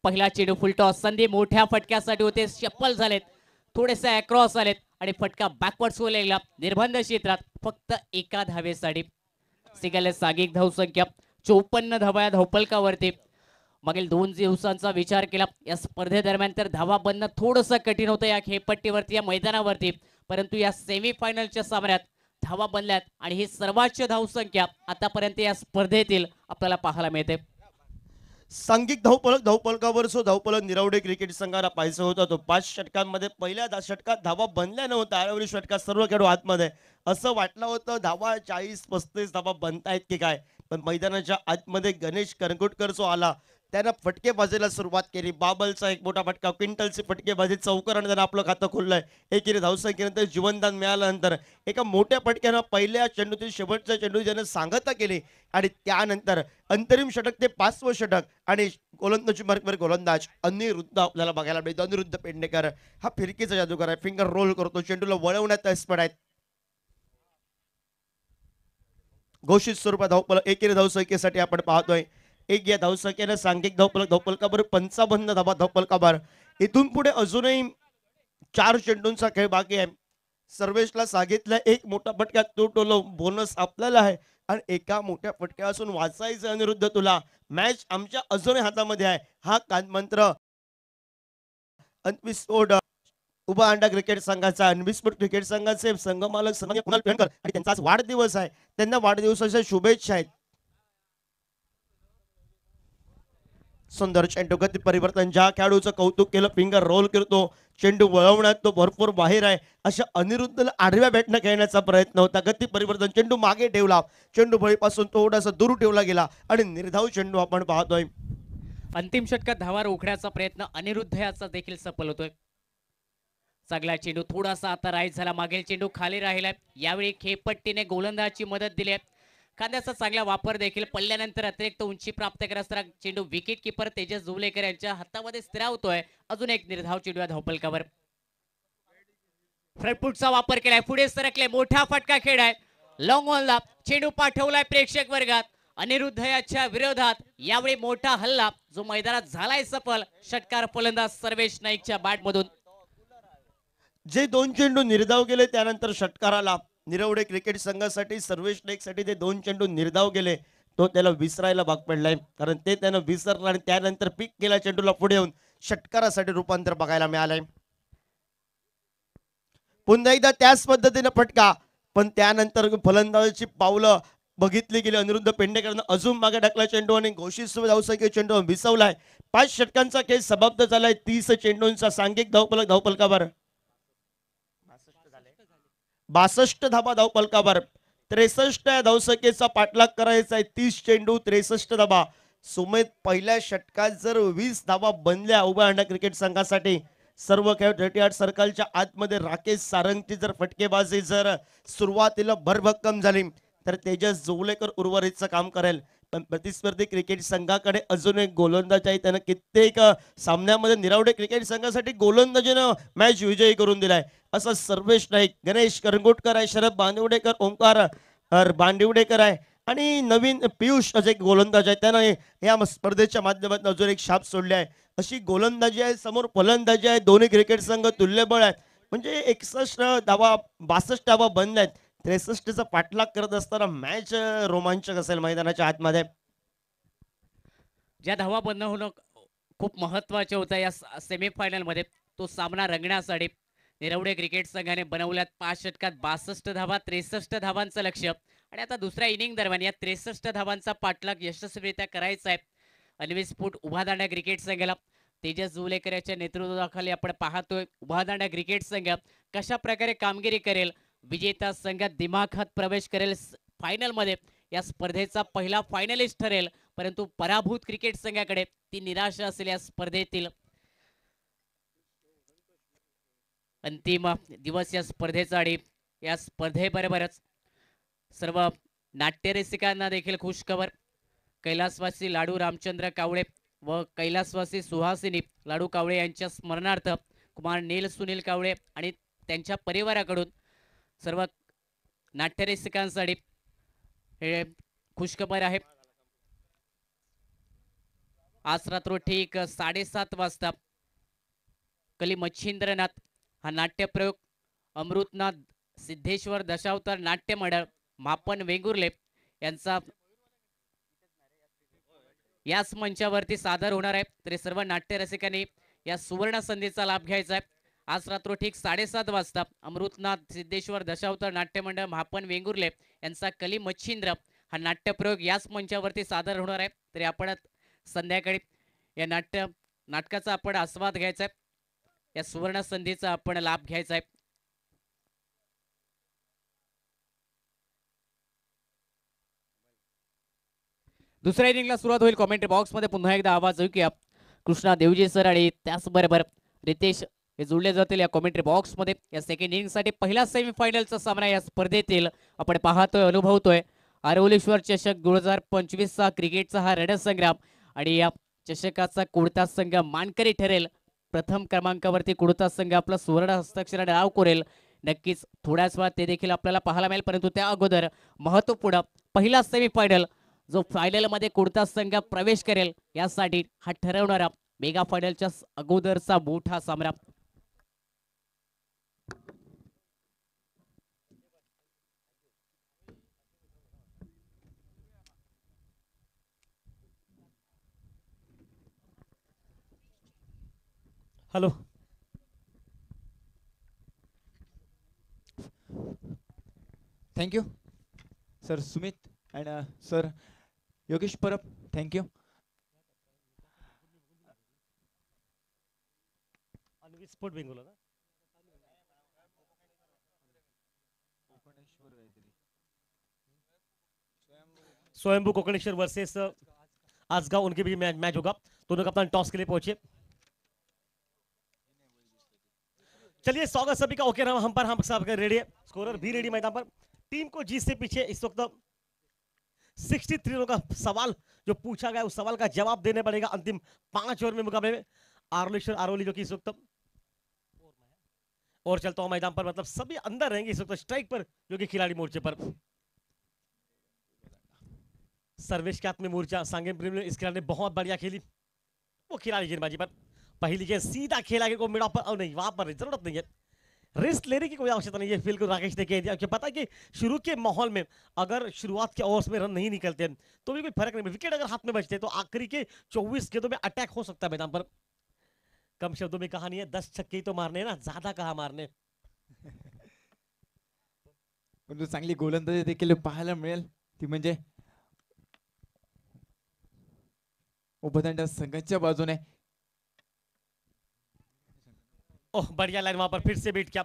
पहिला चेंडू फुलटॉस संधी मोठ्या फटक्यासाठी होते. शप्पल झालेत, थोडेसे अक्रॉस आलेत आणि फटका बॅकवर्ड सोलेला निर्बंध क्षेत्रात फक्त 1 धावेसाठी. सिंगल सांघिक धावसंख्या 54 धावा या धावफलकावरती. मागील 2 दिवसांचा विचार केला या स्पर्धेदरम्यान तर धावा बनणं थोडंसं कठीण होतं या खेळपट्टीवरती या मैदानावरती. परंतु या सेमीफायनलच्या सामन्यात धावा बनल्यात आणि ही सर्वोच्च धावसंख्या आतापर्यंत या स्पर्धेतील आपल्याला पाहायला मिळते. सांघिक धावफलकावर धावफलक निरवडे क्रिकेट संघाला पाहिजे होता तो 5 षटकांमध्ये पहिल्या षटकात धावा बनल्या नव्हत्या. अरावली षटकात सर्व खेळाडू आतमध्ये असं वाटलं होतं धावा 40-35 धावा बनतायत की काय. पण मैदानाच्या आतमध्ये गणेश करंगुटकर जो आला त्यानं फटकेबाजीला सुरुवात केली. बाबलचा एक मोठा फटका, क्विंटलची फटकेबाजी चौकरानं त्यानं आपलं खातं खोललंय. एकेरी धावसंख्येनंतर जीवनदान मिळाल्यानंतर एका मोठ्या फटक्यानं पहिल्या चेंडूतील शेवटचा चेंडू ज्यानं सांगता केली आणि त्यानंतर अंतरिम षटक ते 5वं षटक आणि गोलंदाजी मार्कवर गोलंदाज अनिरुद्ध आपल्याला बघायला मिळतो. अनिरुद्ध पेडणेकर हा फिरकीचा जादूगार आहे. फिंगर रोल करतो, चेंडूला वळवण्यात एक्सपर्ट आहेत. घोषित स्वरूपात धावफलक एकेरी धावसंख्येसाठी आपण पाहतोय. एक या धावसंख्येनं सांघिक धावफलकावर 55 धाबा धावफलकावर. इथून पुढे अजूनही 4 चेंडूंचा खेळ बाकी आहे. सर्वेशला सांगितलं एक मोठा फटका तू टोलो बोनस आपल्याला आहे आणि एका मोठ्या फटक्यापासून वाचायचं अनिरुद्ध तुला. मॅच आमच्या अजूनही हातामध्ये आहे. हा कानमंत्र अनविस्फोट उभा अंडा क्रिकेट संघाचा अनविस्फोट क्रिकेट संघाचे संघमालक सन्माननीय कुणाल पेंडकर आणि त्यांचा आज वाढदिवस आहे. त्यांना वाढदिवसाच्या शुभेच्छा आहेत. सुंदर चेंडू गती परिवर्तन ज्या खेळाडूचं कौतुक केलं फिंगर रोल करतो चेंडू वळवण्यात तो भरपूर बाहेर आहे अशा अनिरुद्धला आडव्या बॅटनं खेळण्याचा प्रयत्न होता. गती परिवर्तन चेंडू मागे ठेवला चेंडू बळीपासून थोडासा दूर ठेवला गेला आणि निर्धाव चेंडू आपण पाहतोय. अंतिम षटकात धावा रोखण्याचा प्रयत्न अनिरुद्ध याचा देखील सफल होतोय. चांगला चेंडू थोडासा आता राईट झाला मागील चेंडू खाली राहिलाय. यावेळी खेळपट्टीने गोलंदाजाची मदत दिली आहे. खांद्याचा चांगला वापर देखील पडल्यानंतर अतिरिक्त उंची प्राप्त करत असताना चेंडू विकेट किपर तेजस जुवलेकर यांच्या हातामध्ये स्थिरावतोय. अजून एक निर्धाव चेंडू या धावफलकावर. फ्रंटफूटचा वापर केलाय पुढे सरकले मोठा फटका खेळ आहे. लॉंग ऑनला चेंडू पाठवलाय प्रेक्षक वर्गात अनिरुद्ध याच्या विरोधात. यावेळी मोठा हल्ला जो मैदानात झालाय सफल. षटकार फलंदाज सर्वेश नाईकच्या बॅटमधून. जे 2 चेंडू निर्धाव गेले त्यानंतर षटकाराला निरवडे क्रिकेट संघासाठी सर्वेश नाईकसाठी ते 2 चेंडू निर्धाव गेले तो त्याला विसरायला भाग पडलाय. कारण ते त्यानं विसरलं आणि त्यानंतर पिक केला चेंडूला पुढे येऊन षटकारासाठी रूपांतर बघायला मिळालंय. पुन्हा एकदा त्याच पद्धतीने फटका पण त्यानंतर फलंदाजाची पावलं बघितली गेली. अनिरुद्ध पेंडेकरनं अजून मागे टाकला चेंडू आणि घोषित धावसंख्ये चेंडू विसवलाय. 5 षटकांचा खेळ समाप्त झालाय. 30 चेंडूंचा सांघिक धावफलकावर 62 धाबा धावफलकावर. 63 या धावसंख्येचा पाठलाग करायचा आहे. 30 चेंडू 63 धाबा. सुमेध पहिल्या षटकात जर 20 धाबा बनल्या उभ्या अंडा क्रिकेट संघासाठी सर्व खेळ 38 सर्कलच्या आतमध्ये राकेश सारंगची जर फटकेबाजी जर सुरुवातीला भरभक्कम झाली तर तेजस जोवलेकर उर्वरितचं काम करेल. पण प्रतिस्पर्धी क्रिकेट संघाकडे अजून एक गोलंदाज आहे. त्यानं कित्येक सामन्यामध्ये निरावडे क्रिकेट संघासाठी गोलंदाजीनं मॅच विजयी करून दिलाय. असं सर्वेश नाईक गणेश करंगोटकर आहे शरद बांदिवडेकर ओंकार बांदिवडेकर आहे आणि नवीन पियुष असे गोलंदाज आहे. त्यानं या स्पर्धेच्या माध्यमातून अजून एक छाप सोडली आहे. अशी गोलंदाजी आहे समोर फलंदाजी आहे. दोन्ही क्रिकेट संघ तुल्यबळ आहेत. म्हणजे 61 धावा 62 धावा बंद आहेत. 63चा पाठलाग करत असताना मॅच रोमांचक असेल मैदानाच्या आतमध्ये. ज्या धावा बंद होणं खूप महत्वाचे होतं या सेमीफायनल मध्ये. तो सामना रंगण्यासाठी निरवडे क्रिकेट संघाने बनवल्यात 5 षटकात 62 धावा 63 धावांचं लक्ष्य आणि आता दुसऱ्या इनिंग दरम्यान या 63 धावांचा पाठलाग यशस्वीरित्या करायचा आहे. अनविस्फोट उभा दांडा क्रिकेट संघाला तेजस जुवलेकर याच्या नेतृत्वाखाली आपण पाहतोय. उभा दांडा क्रिकेट संघ कशा प्रकारे कामगिरी करेल. विजेता संघात दिमाखात प्रवेश करेल फायनल मध्ये. या स्पर्धेचा पहिला फायनलिस्ट ठरेल. परंतु पराभूत क्रिकेट संघाकडे ती निराशा असेल. या स्पर्धेतील अंतिम दिवस या स्पर्धेचा आणि या स्पर्धेबरोबरच सर्व नाट्यरसिकांना देखील खुशखबर. कैलासवासी लाडू रामचंद्र कावळे व कैलासवासी सुहासिनी लाडू कावळे यांच्या स्मरणार्थ कुमार नील सुनील कावळे आणि त्यांच्या परिवाराकडून सर्व नाट्यरसिकांसाठी हे खुशखबर आहे. आज रात्र ठीक 7:30 वाजता कली मच्छिंद्रनाथ हा नाट्यप्रयोग अमृतनाथ सिद्धेश्वर दशावतार नाट्य मंडळ मापन वेंगुर्ले यांचा याच मंचावरती सादर होणार आहे. तरी सर्व नाट्य रसिकांनी या सुवर्ण संधीचा लाभ घ्यायचा आहे. आज रात्र ठीक 7:30 वाजता अमृतनाथ सिद्धेश्वर दशावतार नाट्य मंडळ मापन वेंगुर्ले यांचा कली मच्छिंद्र हा नाट्यप्रयोग याच मंचावरती सादर होणार आहे. तरी आपण संध्याकाळी या नाटकाचा आपण आस्वाद घ्यायचा आहे. या सुवर्ण संधीचा आपण लाभ घ्यायचा आहे. दुसऱ्या इनिंगला सुरुवात होईल. कॉमेंट्री बॉक्स मध्ये पुन्हा एकदा आवाज ऐकूया. कृष्णा देवजी सर आणि त्याचबरोबर रितेश हे जोडले जातील या कॉमेंट्री बॉक्स मध्ये. या सेकंड इनिंग साठी पहिला सेमीफायनलचा सामना या स्पर्धेतील आपण पाहतोय अनुभवतोय. आरवलेश्वर चषक 2025 चा क्रिकेटचा हा रणसंग्राम आणि या चषकाचा कोणता संघ मानकरी ठरेल. प्रथम क्रमांकावरती कोणता संघ आपला सुवर्ण हस्ताक्षराने नाव कोरेल. नक्कीच थोड्याच वेळात ते देखील आपल्याला पाहायला मिळेल. परंतु त्या अगोदर महत्त्वपूर्ण पहिला सेमीफायनल जो फायनल मध्ये कोणता संघ प्रवेश करेल यासाठी हा ठरवणारा मेगा फायनलच्या अगोदरचा मोठा सामना. Hello, thank you sir Sumit and sir Yogesh Parab, thank you. Sport बेंगोला ना. स्वयंभू कोकणेश्वर वर्सेस आसगांव, उनके भी मैच होगा. दोनों कप्तान टॉस के लिए पहुंचे. चलिए स्वागत सभी का. ओके, हम सब रेडी है. स्कोरर भी रेडी मैदान पर. टीम को जीत से पीछे इस वक्त 63 रनों का सवाल जो पूछा गया उस सवाल का जवाब देने पड़ेगा अंतिम 5 ओवर में मुकाबले में. आरोलेश्वर आरोली जो कि इस वक्त और चलता हूं मैदान पर, मतलब सभी अंदर रहेंगे इस वक्त स्ट्राइक पर जो कि खिलाड़ी मोर्चे पर. सर्वेश के हाथ में मोर्चा. सांगे प्रेम ने इस खिलाड़ी ने बहुत बढ़िया खेली. वो खिलाड़ी गेंदबाजी पर पहली गेंद सीधा खेला को मिडा पर. और नहीं, वहां पर जरूरत नहीं है, रिस्क लेने की कोई आवश्यकता नहीं है. बिल्कुल राकेश ने कह दिया कि पता है कि शुरू के माहौल में अगर शुरुआत के ओवर्स में रन नहीं निकलते हैं तो भी कोई फर्क नहीं. विकेट अगर हाथ में बचते तो आखिरी के 24 गेंदों में अटैक हो सकता है मैदान पर. कम शब्दों में कहानी है, 10 छक्के तो मारने हैं ना, ज्यादा कहा मारने. परंतु चांगली गोलंदाजी देखील पाहायला मिळेल, ती म्हणजे उभयतांडा संघाच्या बाजूने. ओह, बढ़िया लाइन वहां पर फिर से बीट किया.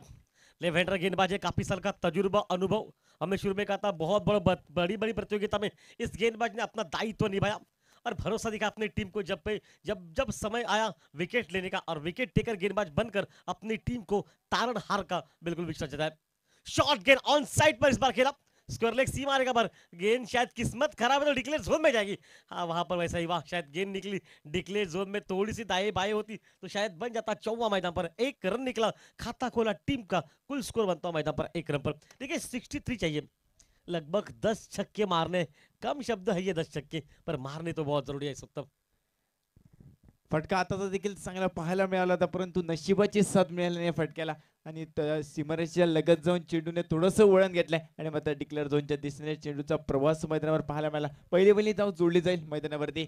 लेवेंडर गेंदबाज है, काफी साल का तजुर्बा अनुभव. हमने शुरू में कहा था बहुत बड़ी बड़ी प्रतियोगिता में इस गेंदबाज ने अपना दायित्व निभाया और भरोसा दिखा अपनी टीम को. जब समय आया विकेट लेने का और विकेट टेकर गेंदबाज बनकर अपनी टीम को तारणहार का बिल्कुल विश्वास जताया. शॉर्ट गेंद ऑन साइड पर इस बार खेला. स्क्वायर लेग सी मारेगा पर गेंद शायद किस्मत खराब है तो डिक्लेयर जोन में जाएगी. हाँ, वहां पर वैसा ही वाह, शायद गेंद निकली डिक्लेयर जोन में, थोड़ी सी दाएं बाएं होती तो शायद बन जाता 54 मैदान पर. 1 रन निकला, खाता खोला टीम का. कुल स्कोर बनता मैदान पर 1 रन पर. देखिए 63 चाहिए, लगभग 10 छक्के मारने. कम शब्द है ये 10 छक्के, पर मारने तो बहुत जरूरी है इस वक्त. फटका आताचा देखील चांगला पाहायला मिळाला होता, परंतु नशिबाची साथ मिळाली नाही फटक्याला. आणि सीमारेषेच्या लगत जाऊन चेंडूने थोडंसं वळण घेतलंय आणि मात्र डिक्लेअर झोनच्या दिशेने चेंडूचा प्रवास मैदानावर पाहायला मिळाला. पहिली धाव जोडली जाईल मैदानावरती.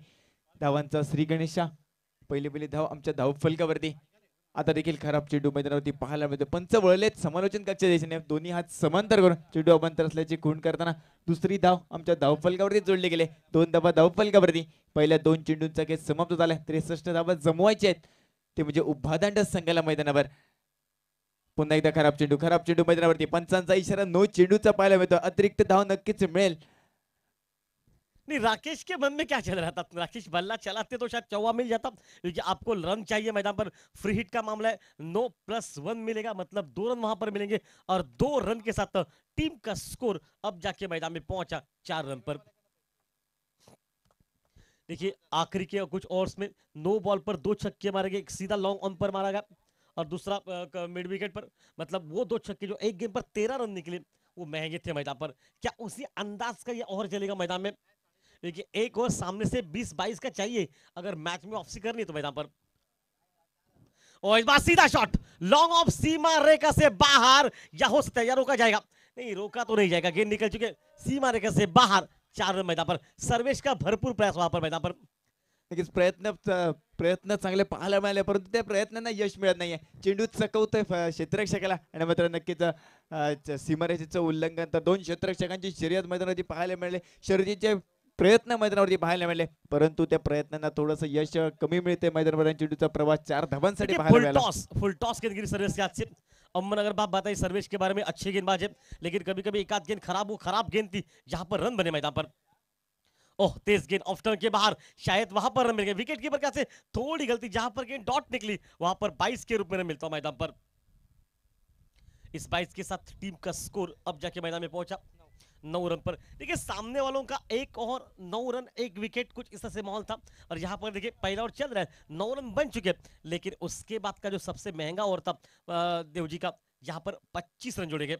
धावांचा श्री गणेशा, पहिली धाव आमच्या धावफलकावरती. आता देखील खराब चेंडू मैदानावरती पाहायला मिळतो. पंच वळलेत समालोचन कक्षाच्या दिशेने, दोन्ही हात समांतर करून चेंडू अबांतर असल्याची खूण करताना दुसरी धाव आमच्या धावफलकावरती जोडले गेले. 2 धावा धावफलकावरती. पहिल्या 2 चेंडूंचा खेळ समाप्त झाला. 63 धावा जमवायचे आहेत, ते म्हणजे उभादांड संघाला मैदानावर. पुन्हा एकदा खराब चेंडू मैदानावरती. पंचांचा इशारा नो चेंडूचा पाहायला मिळतो. अतिरिक्त धाव नक्कीच मिळेल. नहीं, राकेश के मन में क्या चल रहा था? राकेश बल्ला चलाते तो शायद 54 मिल जाता, क्योंकि आपको रन चाहिए मैदान पर. फ्री हिट का मामला है, 9+1 मिलेगा, मतलब 2 रन वहां पर मिलेंगे और 2 रन के साथ टीम का स्कोर अब जाके मैदान में पहुंचा 4 रन पर. देखिए आखिरी के कुछ ओवर्स में 9 बॉल पर 2 छक्के मारे गए. एक सीधा लॉन्ग ऑन पर मारा गया और दूसरा मिड विकेट पर. मतलब वो 2 छक्के जो एक गेम पर 13 रन निकले वो महंगे थे मैदान पर. क्या उसी अंदाज का ये ओवर चलेगा मैदान में? देखिए एक ओवर सामने से 20-22 का चाहिए अगर मैच में वापसी करनी है तो मैदान पर. और इस बार सीधा शॉट लॉन्ग ऑफ सीमा रेखा से बाहर, या हो सकता है या रोका जाएगा. नहीं, रोका तो नहीं जाएगा, गेंद निकल चुके सीमा रेखा से बाहर. 4 रन मैदान पर. सर्वेश का भरपूर प्रयास वहां पर मैदान पर. नक्कीच प्रयत्न चांगले पाहायला मिळाले, परंतु त्या प्रयत्नांना यश मिळत नाहीये. चेंडू चकवतोय क्षेत्ररक्षकाला आणि मात्र नक्कीच सीमारेषेचं उल्लंघन. तर 2 क्षेत्ररक्षकांची शर्यत मैदानावरती पाहायला मिळाले. शर्यतीचे प्रयत्न मैदानावरती पाहायला मिळाले, परंतु त्या प्रयत्नांना थोडंसं यश कमी मिळते. मैदानावर चेंडूचा प्रवास 4 धावांसाठी पाहायला मिळाला. फुल टॉस गेंदगिरी सर्वेश के हाथ से. अमन अगर बात बताइए सर्वेश के बारे में, अच्छे गेंदबाज है, लेकिन कभी कभी एक आध गेंद खराब गेंद थी जहां पर रन बने मैदान पर. ओह, तेज गेंद ऑफ टर्न के बाहर, शायद वहां पर रन मिल गए. विकेट कीपर का से थोड़ी गलती, जहां पर गेंद डॉट निकली वहां पर 22 के रूप में रन मिलता मैदान पर. इस 22 के साथ टीम का स्कोर अब जाके मैदान में पहुंचा 9 रन पर. देखिए सामने वालों का 1 ओवर 9 रन 1 विकेट, कुछ इस तरह से माहौल था. और यहाँ पर देखिए पहला ओवर चल रहा है, 9 रन बन चुके, लेकिन उसके बाद का जो सबसे महंगा ओवर था देवजी का, जहां पर 25 रन जोड़े गए.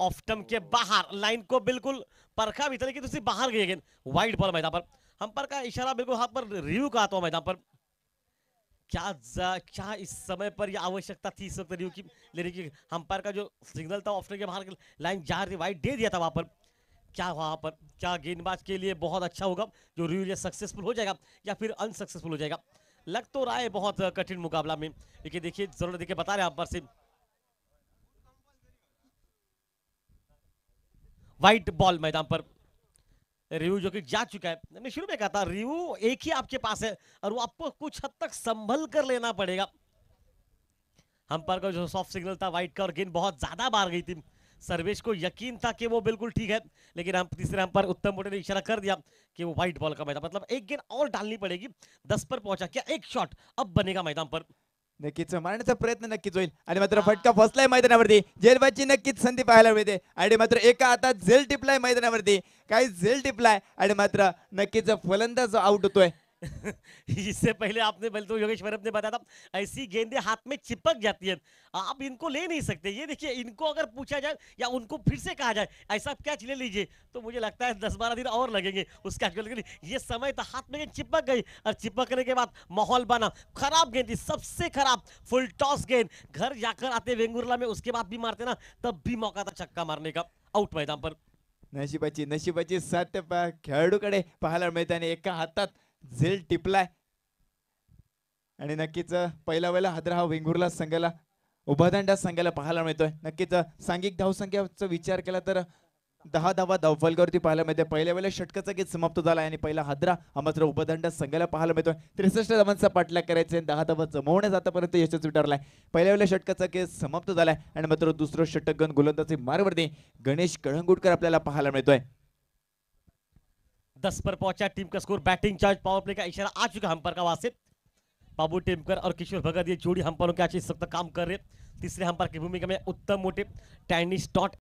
ऑफ स्टंप के बाहर लाइन को बिल्कुल परखा भी था लेकिन दूसरी बाहर गई गेंद। वाइड बॉल मैदान पर, अंपायर का इशारा बिल्कुल हाथ पर रिव्यू का आता हुआ मैदान पर। क्या इस समय पर यह आवश्यकता थी इस वक्त रिव्यू की लेने की? अंपायर का जो सिग्नल था ऑफ स्टंप के बाहर लाइन जा रही, वाइड दे दिया था वहां पर। क्या वहां पर क्या गेंदबाज के लिए बहुत अच्छा होगा जो रिव्यू ये सक्सेसफुल हो जाएगा या फिर अनसक्सेसफुल हो जाएगा? लग तो रहा है बहुत कठिन मुकाबला में, लेकिन देखिए जरूर देखिए बता रहे हैं अंपायर से। वाइट बॉल मैदान पर, रिव्यू जो कि जा चुका है। मैंने शुरू में कहा था रिव्यू एक ही आपके पास है और वो आपको कुछ हद तक संभल कर लेना पड़ेगा। अंपायर का जो सॉफ्ट सिग्नल था वाइट का और गेंद बहुत ज्यादा बाहर गई थी। सर्वेश को यकीन था कि वो बिल्कुल ठीक है, लेकिन हम तीसरे अंपायर उत्तम मोटे ने इशारा कर दिया कि वो व्हाइट बॉल का मैदान, मतलब एक गेंद और डालनी पड़ेगी। 10 पर पहुंचा, क्या एक शॉट अब बनेगा मैदान पर? नक्कीच मारण्याचा प्रयत्न नक्कीच होईल आणि मात्र फटका फसलाय मैदानावरती. झेलबाची नक्कीच संधी पाहायला मिळते आणि मात्र एका हातात झेल टिपलाय मैदानावरती. काय झेल टिपलाय आणि मात्र नक्कीच फलंदाज आउट होतोय. इससे पहले आपने तो योगेश वरप ने बताया था ऐसी गेंदें हाथ में चिपक जाती हैं, आप इनको ले नहीं सकते। ये देखिए इनको अगर पूछा जाए या उनको फिर से कहा जाए ऐसा कैच ले लीजिए तो मुझे लगता है 10-12 दिन और लगेंगे उस कैच को, लेकिन ये समय था हाथ में गेंद चिपक गई और चिपकने के बाद माहौल बना। खराब गेंद थी, सबसे खराब फुल टॉस गेंद। घर जाकर आते वेंगुर्ला में उसके बाद भी मारते ना तब भी मौका था छक्का मारने का। आउट मैदान पर। नशिबाची साथ खेळाडूकडे पाहायला मिळते आणि एका हातात झेल टिपलाय आणि नक्कीच पहिला वेळेला हादरा हा वेंगुर्ला संघाला उभादांडा संघाला पाहायला मिळतोय. नक्कीच सांघिक धावसंख्याचा विचार केला तर 10 धावा धावफलकावरती पाहायला मिळते. पहिल्या वेळेला षटकाचा गीत समाप्त झाला आणि पहिला हादरा हा मात्र उभादांडा संघाला पाहायला मिळतोय. 63 धावांचा पाठलाग करायचा 10 धावा जमवण्यात आतापर्यंत यशस्वी ठरलाय. पहिल्या वेळेला षटकाचा गीत समाप्त झालाय आणि मात्र दुसरं षटक गण गोलंदाजी मार्गवरती गणेश कळंगुटकर आपल्याला पाहायला मिळतोय. 10 पर पहुंचा टीम का score. Batting charge power play का इशारा आ चुका अंपायर का वासिफ। बाबू टेमकर और किशोर भगत ये जोड़ी अंपायरों के आज इस वक्त काम कर रहे। तीसरे अंपायर की भूमिका में उत्तम मोटे, टैनी स्टॉट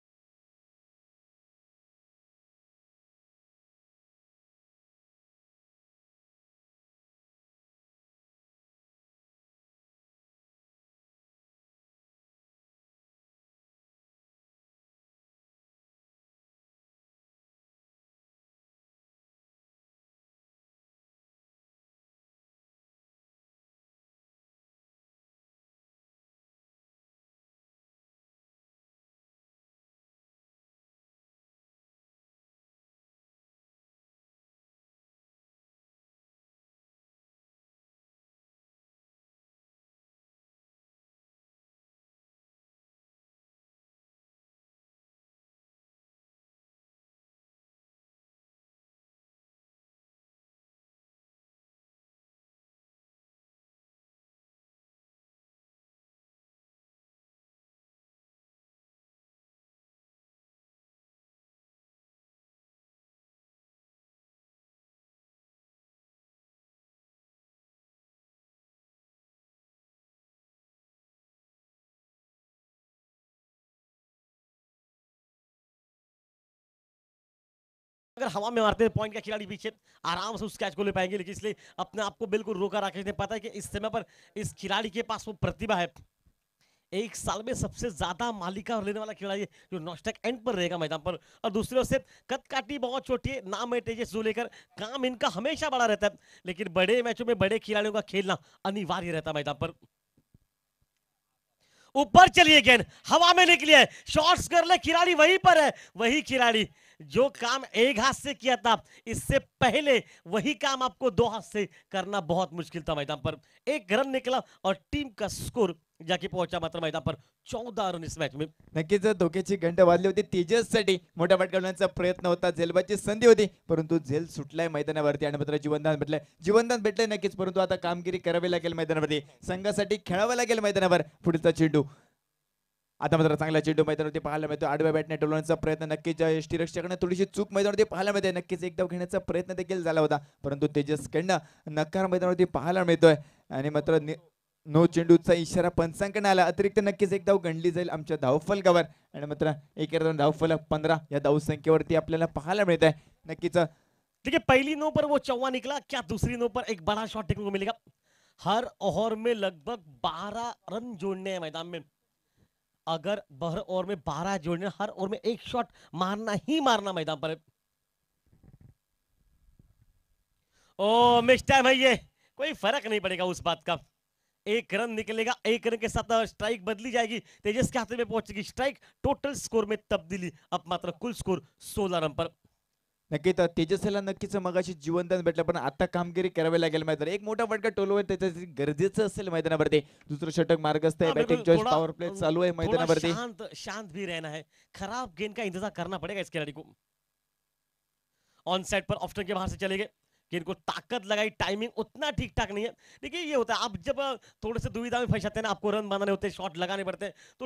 अगर हवा में मारते हैं पॉइंट का खिलाड़ी पीछे आराम से उस कैच को ले पाएंगे, लेकिन इसलिए अपने आप को बिल्कुल रोका रखे। पता है कि इस समय पर इस खिलाड़ी के पास वो प्रतिभा है। एक साल में सबसे ज्यादा मालिका लेने वाला खिलाड़ी जो नॉस्टैक एंड पर रहेगा मैदान पर। और दूसरी ओर से कदकाठी बहुत छोटी है, नाम है तेजस जो लेकर काम इनका हमेशा बड़ा रहता है, लेकिन बड़े मैचों में बड़े खिलाड़ियों का खेलना अनिवार्य रहता है मैदान पर। ऊपर चलिए गेंद हवा में निकली है, शॉट्स कर ले खिलाड़ी वहीं पर है। वही खिलाड़ी जो काम एक हाथ से किया था इससे पहले वही काम आपको 2 हाथ से करना बहुत मुश्किल था मैदान पर। एक रन निकला और टीम का स्कोर जाके पहुंचा मात्र मैदान पर 14 रन इस मैच में। नक्कीच धोक्याची घंटा वाजली होती तेजससाठी. मोठा फटका करण्याचा प्रयत्न होता, झेलबाची संधी होती परंतु झेल सुटलाय मैदानावरती आणि मात्र जीवनदान भेटलंय नक्कीच, परंतु आता कामगिरी करावी लागेल मैदानावरती, संघासाठी खेळावं लागेल मैदानावर. पुढचा चेंडू आता मात्र चांगला चेंडू मैदानावरती पाहायला मिळतो. आडव्या बॅटने टोलवण्याचा प्रयत्न नक्कीच यष्टीरक्षकाने थोडीशी चूक मैदानावरती पाहायला मिळते. नक्कीच एक धाव घेण्याचा प्रयत्न देखील झाला होता परंतु तेजसकडनं नकार मैदानावरती पाहायला मिळतोय आणि मात्र नो चेंडूचा इशारा पंचांकडे आला. अतिरिक्त नक्कीच एक धाव गणली जाईल आमच्या धावफलकावर आणि मात्र एक धावफलक 15 या धावसंख्येवरती आपल्याला पाहायला मिळत आहे. नक्कीच देखिए पहली नो पर वो चौवा निकला, क्या दूसरी नो पर एक बड़ा शॉट देखने को मिलेगा? हर ओवर में लगभग 12 रन जोड़ने हैं मैदान में। अगर हर ओवर में 12 जोड़ने, हर ओवर में एक शॉट मारना ही मारना मैदान पर है। ओ मिस टाइम है ये, कोई फर्क नहीं पड़ेगा उस बात का। एक रन निकलेगा, एक रन के साथ स्ट्राइक बदली जाएगी, तेजस के हाथ में पहुंचेगी स्ट्राइक, टोटल स्कोर में तब्दीली, अब मात्र कुल स्कोर 16 रन पर। नक्की तर तेजसला नक्कीच मगाशी जीवनदान भेटलं, पण आता कामगिरी करावी लागेल मैदान, एक मोठा फटका टोलवर त्याच्यासाठी गरजेचं असेल मैदानावरती। दुसरं षटक मार्गस्थ आहे, हाँ, बॅटिंग बिल्कुल, चॉइस पॉवर प्ले चालू आहे थोड़ा मैदानावरती। शांत शांत भी रहना है, खराब गेंद का इंतजार करना पड़ेगा इस खिलाड़ी को। ऑन साइड पर ऑफ्टन के बाहर से चले गए, गेंद को ताकत लगाई, टाइमिंग उतना ठीक ठाक नहीं है। देखिए ये होता है, आप जब थोड़े से दुविधा में फंस जाते हैं ना, आपको रन बनाने होते हैं, शॉट लगाने पड़ते हैं, तो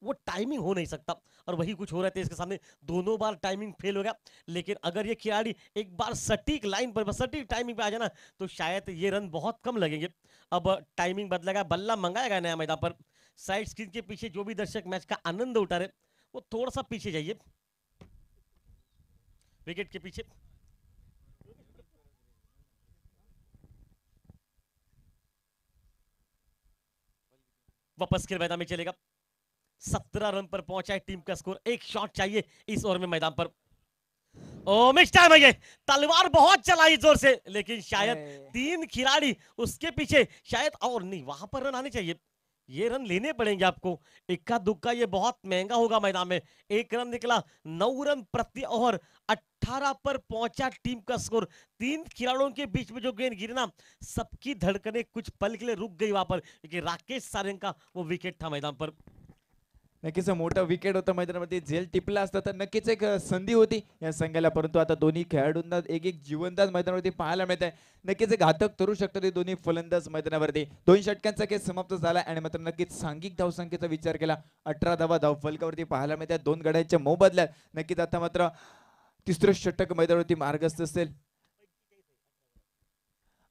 वो टाइमिंग हो नहीं सकता, और वही कुछ हो रहा है इसके सामने। दोनों बार टाइमिंग फेल हो गया, लेकिन अगर ये खिलाड़ी एक बार सटीक लाइन पर, सटीक टाइमिंग पे आ जाए ना, तो शायद ये रन बहुत कम लगेंगे। अब टाइमिंग बदलेगा, बल्ला मंगाया गया नया मैदान पर। साइड स्क्रीन के पीछे जो भी दर्शक मैच का आनंद उठा रहे, वो थोड़ा सा पीछे जाइए, विकेट के पीछे। वापस खेल मैदान में चलेगा, 17 रन पर पहुंचा है टीम का स्कोर, एक शॉट चाहिए इस ओवर में मैदान पर। ओ मिस टाइम है ये, तलवार बहुत चलाई जोर से, लेकिन शायद 3 खिलाड़ी उसके पीछे, शायद और नहीं, वहां पर रन आने चाहिए, ये रन लेने पड़ेंगे आपको, इक्का दुक्का ये बहुत महंगा होगा मैदान में। एक रन निकला, 9 रन प्रति ओवर, 18 पर पहुंचा टीम का स्कोर। 3 खिलाड़ियों के बीच में जो गेंद गिरी ना, सबकी धड़कनें कुछ पल के लिए रुक गई वहां पर, क्योंकि राकेश सारंग का वो विकेट था मैदान पर। नक्कीच मोठा विकेट होता मैदानामध्ये, झेल टिपला असता तर नक्कीच एक संधी होती या संघाला, परंतु आता दोन्ही खेळाडूंना एक एक जीवनदान मैदानावरती पाहायला मिळत आहे। नक्कीच एक घातक ठरू शकतात हे दोन्ही फलंदाज मैदानावरती। 2 षटकांचा खेळ समाप्त झाला आणि मात्र नक्कीच सांघिक धावसंख्येचा विचार केला, 18 धावा धावफलकावरती पाहायला मिळतात 2 गड्यांच्या मोबदल्यात। नक्कीच आता मात्र तिसरं षटक मैदानावरती मार्गस्थ असेल।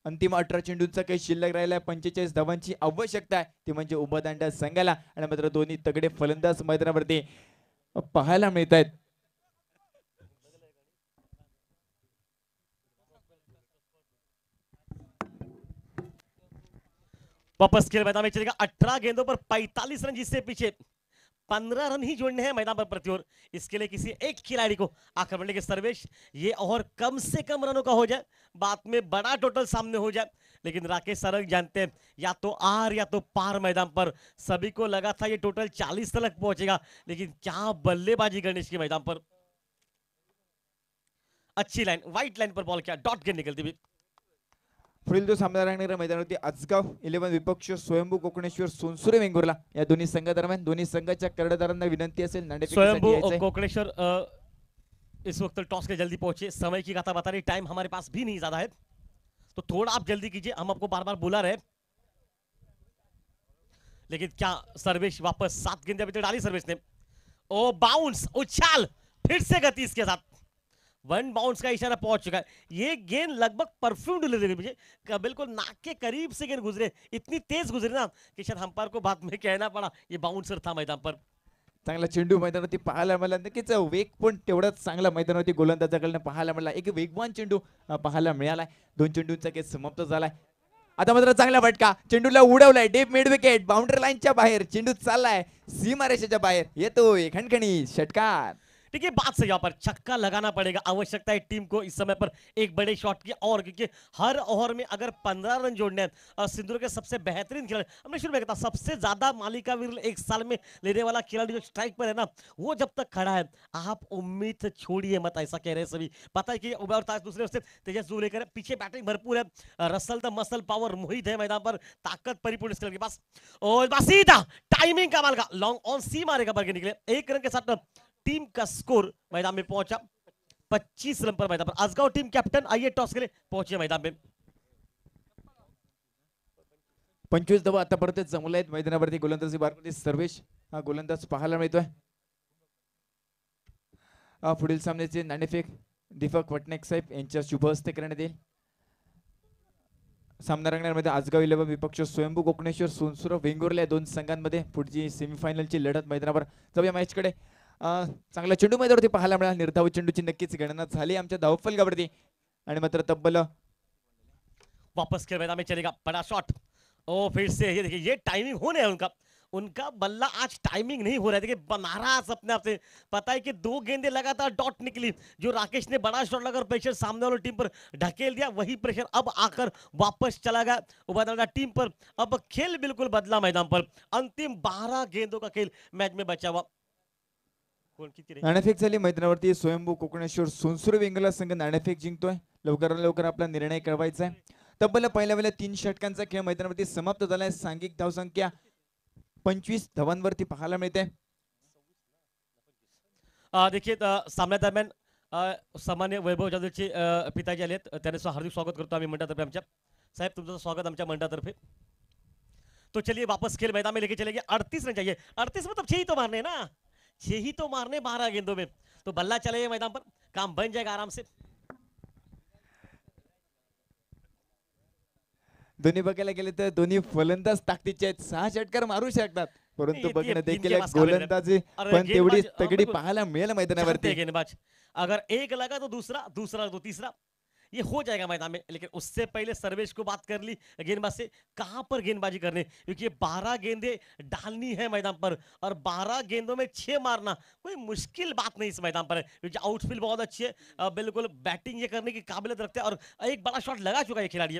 अंतिम 18 चेंडूंचा काही शिल्लक राहिला आहे, 45 धावांची आवश्यकता आहे, ती म्हणजे उभा दांडा संघाला, आणि मात्र दोन्ही तगडे फलंदाज मैदानावरती पाहायला मिळत आहेत। वापस खेल मैदान में चलेगा, 18 गेंदों पर 45 रन, जिससे पीछे 15 रन ही जोड़ने हैं मैदान पर प्रति ओवर। इसके लिए किसी एक खिलाड़ी को आक्रमण के सर्वेश, ये ओवर कम से कम रनों का हो जाए, बाद में बड़ा टोटल सामने हो जाए, लेकिन राकेश सारंग जानते हैं या तो आर या तो पार मैदान पर। सभी को लगा था ये टोटल 40 तक पहुंचेगा, लेकिन क्या बल्लेबाजी गणेश के मैदान पर। अच्छी लाइन, व्हाइट लाइन पर बॉल किया, डॉट गेंद निकलती हुई। पुढील जो सामना राहणाऱ्या मैदानावरती आजगाव 11 विपक्ष स्वयंभू कोकणेश्वर सोनसुरे वेंगुर्ला या दोन्ही संघादरम्यान दोन्ही संघाच्या कर्णधारांना विनंती असेल स्वयंभू और कोकणेश्वर इस वक्त टॉस के जल्दी पहुंचे, समय की गाथा बता रही, टाइम हमारे पास भी नहीं ज्यादा है, तो थोड़ा आप जल्दी कीजिए, हम आपको बार बार बुला रहे। लेकिन क्या सर्वेश वापस 7 गेंदें अभी तक डाली सर्वेश ने, ओ बाउंस, उछाल, फिर से गति इसके साथ, 1 बाउंस का इशारा पहुंच चुका है। ये गेंद लगभग परफ्यूम डिलीवरी, मुझे बिल्कुल नाक के करीब से गेंद गुजरे, इतनी तेज गुजरे ना कि शायद अंपायर को बाद में कहना पड़ा ये बाउंसर था मैदान पर। चांगला चेंडू मैदानावरती पाहायला मिळाला, नक्कीच वेग पण तेवढाच चांगला मैदानावरती गोलंदाजाकडनं पाहायला मिळाला, एक वेगवान चेंडू पाहायला मिळाला। 2 चेंडूंचा खेळ समाप्त झालाय, आता मात्र चांगला फटका, चेंडूला उडवलाय डीप मिड विकेट, बाउंड्री लाईनच्या बाहेर चेंडू चाललाय सीमारेषेच्या बाहेर, येतोय खणखणी षटकार। देखिए बात से यहाँ पर छक्का लगाना पड़ेगा, आवश्यकता है टीम को इस समय पर एक बड़े शॉट की, और क्योंकि हर ओवर में अगर 15 रन जोड़ने हैं, सिंधु के सबसे बेहतरीन खिलाड़ी, हमने शुरू में कहा सबसे ज्यादा मालिका वीर एक साल में लेने वाला खिलाड़ी जो स्ट्राइक पर है ना, वो जब तक खड़ा है आप उम्मीद छोड़िए मत, ऐसा कह रहे हैं सभी। पता है कि दूसरे से तेजस जो लेकर पीछे बैटिंग भरपूर है, Russell the muscle power Mohit है मैदान पर, ताकत परिपूर्ण के पास, और सीधा टाइमिंग कमाल का लॉन्ग ऑन सी मारेगा बल्कि निकले, 1 रन के साथ टीम का स्कोर मैदान में पहुंचा 25 रन पर मैदान पर। आजगांव टीम कैप्टन आइए टॉस के लिए पहुंचे मैदान में। 25 धावा आतापर्यंत जमले आहेत मैदानावरती, गोलंदाजी बारमध्ये सर्वेश हा गोलंदाज पाहायला मिळतोय। पुढील सामन्याचे नाणेफेक दीपक वटनेक साहेब यांच्या शुभ हस्ते करण्यात येईल। सामना रंगण्यामध्ये आजगाव 11 विपक्ष स्वयंभू कोकणेश्वर सोनसुर वेंगुर्ला 2 संघांमध्ये पुढची सेमीफायनलची लढत मैदानावर। जाऊया मॅच कडे। चांगला चेंडू मैदानावरती पाहायला मिळाला, निर्धाव चेंडूची नक्कीच गणना झाली आमच्या धावफलकावरती, आणि मात्र तब्बल वापस खेल मैदान में चलेगा, बड़ा शॉट, ओ फिर से ये देखिए ये टाइमिंग होने है उनका, उनका बल्ला आज टाइमिंग नहीं हो रहा है। देखिए नाराज अपने आप से, पता है कि 2 गेंदें लगातार डॉट निकली। जो राकेश ने बड़ा शॉट लगाकर प्रेशर सामने वाली टीम पर ढकेल दिया, वही प्रेशर अब आकर वापस चला गया उबादाला टीम पर। अब खेल बिल्कुल बदला मैदान पर। अंतिम 12 गेंदों का खेल मैच में बचा हुआ। कोण किती रे? नाणेफेक झाली मैदानावरती. स्वयंभू कोकणेश्वर सोनसुरे वेंगुर्ला संघ नाणेफेक जिंकतोय. लवकरात लवकर आपला निर्णय कळवायचा आहे. तब्बल पहिल्या 3 षटकांचा खेळ मैदानावरती समाप्त झालाय. सांघिक धावसंख्या 25 धावांवरती पाहायला मिळते. देखिए सामन्या दरम्यान सामान्य वैभव जाधवचे पिताजी आलेत. त्यांचं हार्दिक स्वागत करतो आम्ही मंडळातर्फे. आमच्या साहेब तुमचं स्वागत आमच्या मंडळातर्फे. तो चलिए वापस खेल मैदान में लेके चलेंगे. 38 रन चाहिए. 38 मतलब 6 ही तो मारने ना, 6 ही तो मारने 12 गेंदों में. तो बल्ला चले मैदान पर, काम बन जाएगा आराम से. दोन्ही बघायला गेले तर दोन्ही फलंदाज ताकदीचे आहेत. 6 षटकार मारू शकतात, परंतु ये बघणं देखील इनके एक पास काबिलियत है. गोलंदाजी और पण तेवढी गेंदबाज, तगडी बिल्कुल. पाहायला मिळेल जानते मैदानावरती. हैं गेंदबाज, अगर एक लगा तो दूसरा, दूसरा तो तीसरा, ये हो जाएगा मैदान में. लेकिन उससे पहले सर्वेश को बात कर ली गेंदबाज से, कहां पर गेंदबाजी करने, क्योंकि 12 गेंदें डालनी है मैदान पर और 12 गेंदों में 6 मारना कोई मुश्किल बात नहीं इस मैदान पर है, क्योंकि आउटफील्ड बहुत अच्छी है. बिल्कुल बैटिंग ये करने की काबिलियत रखते हैं और एक बड़ा शॉट लगा चुका है ये खिलाड़ी.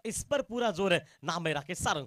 इस पर पूरा जोर है. नाम है राकेश सारंग.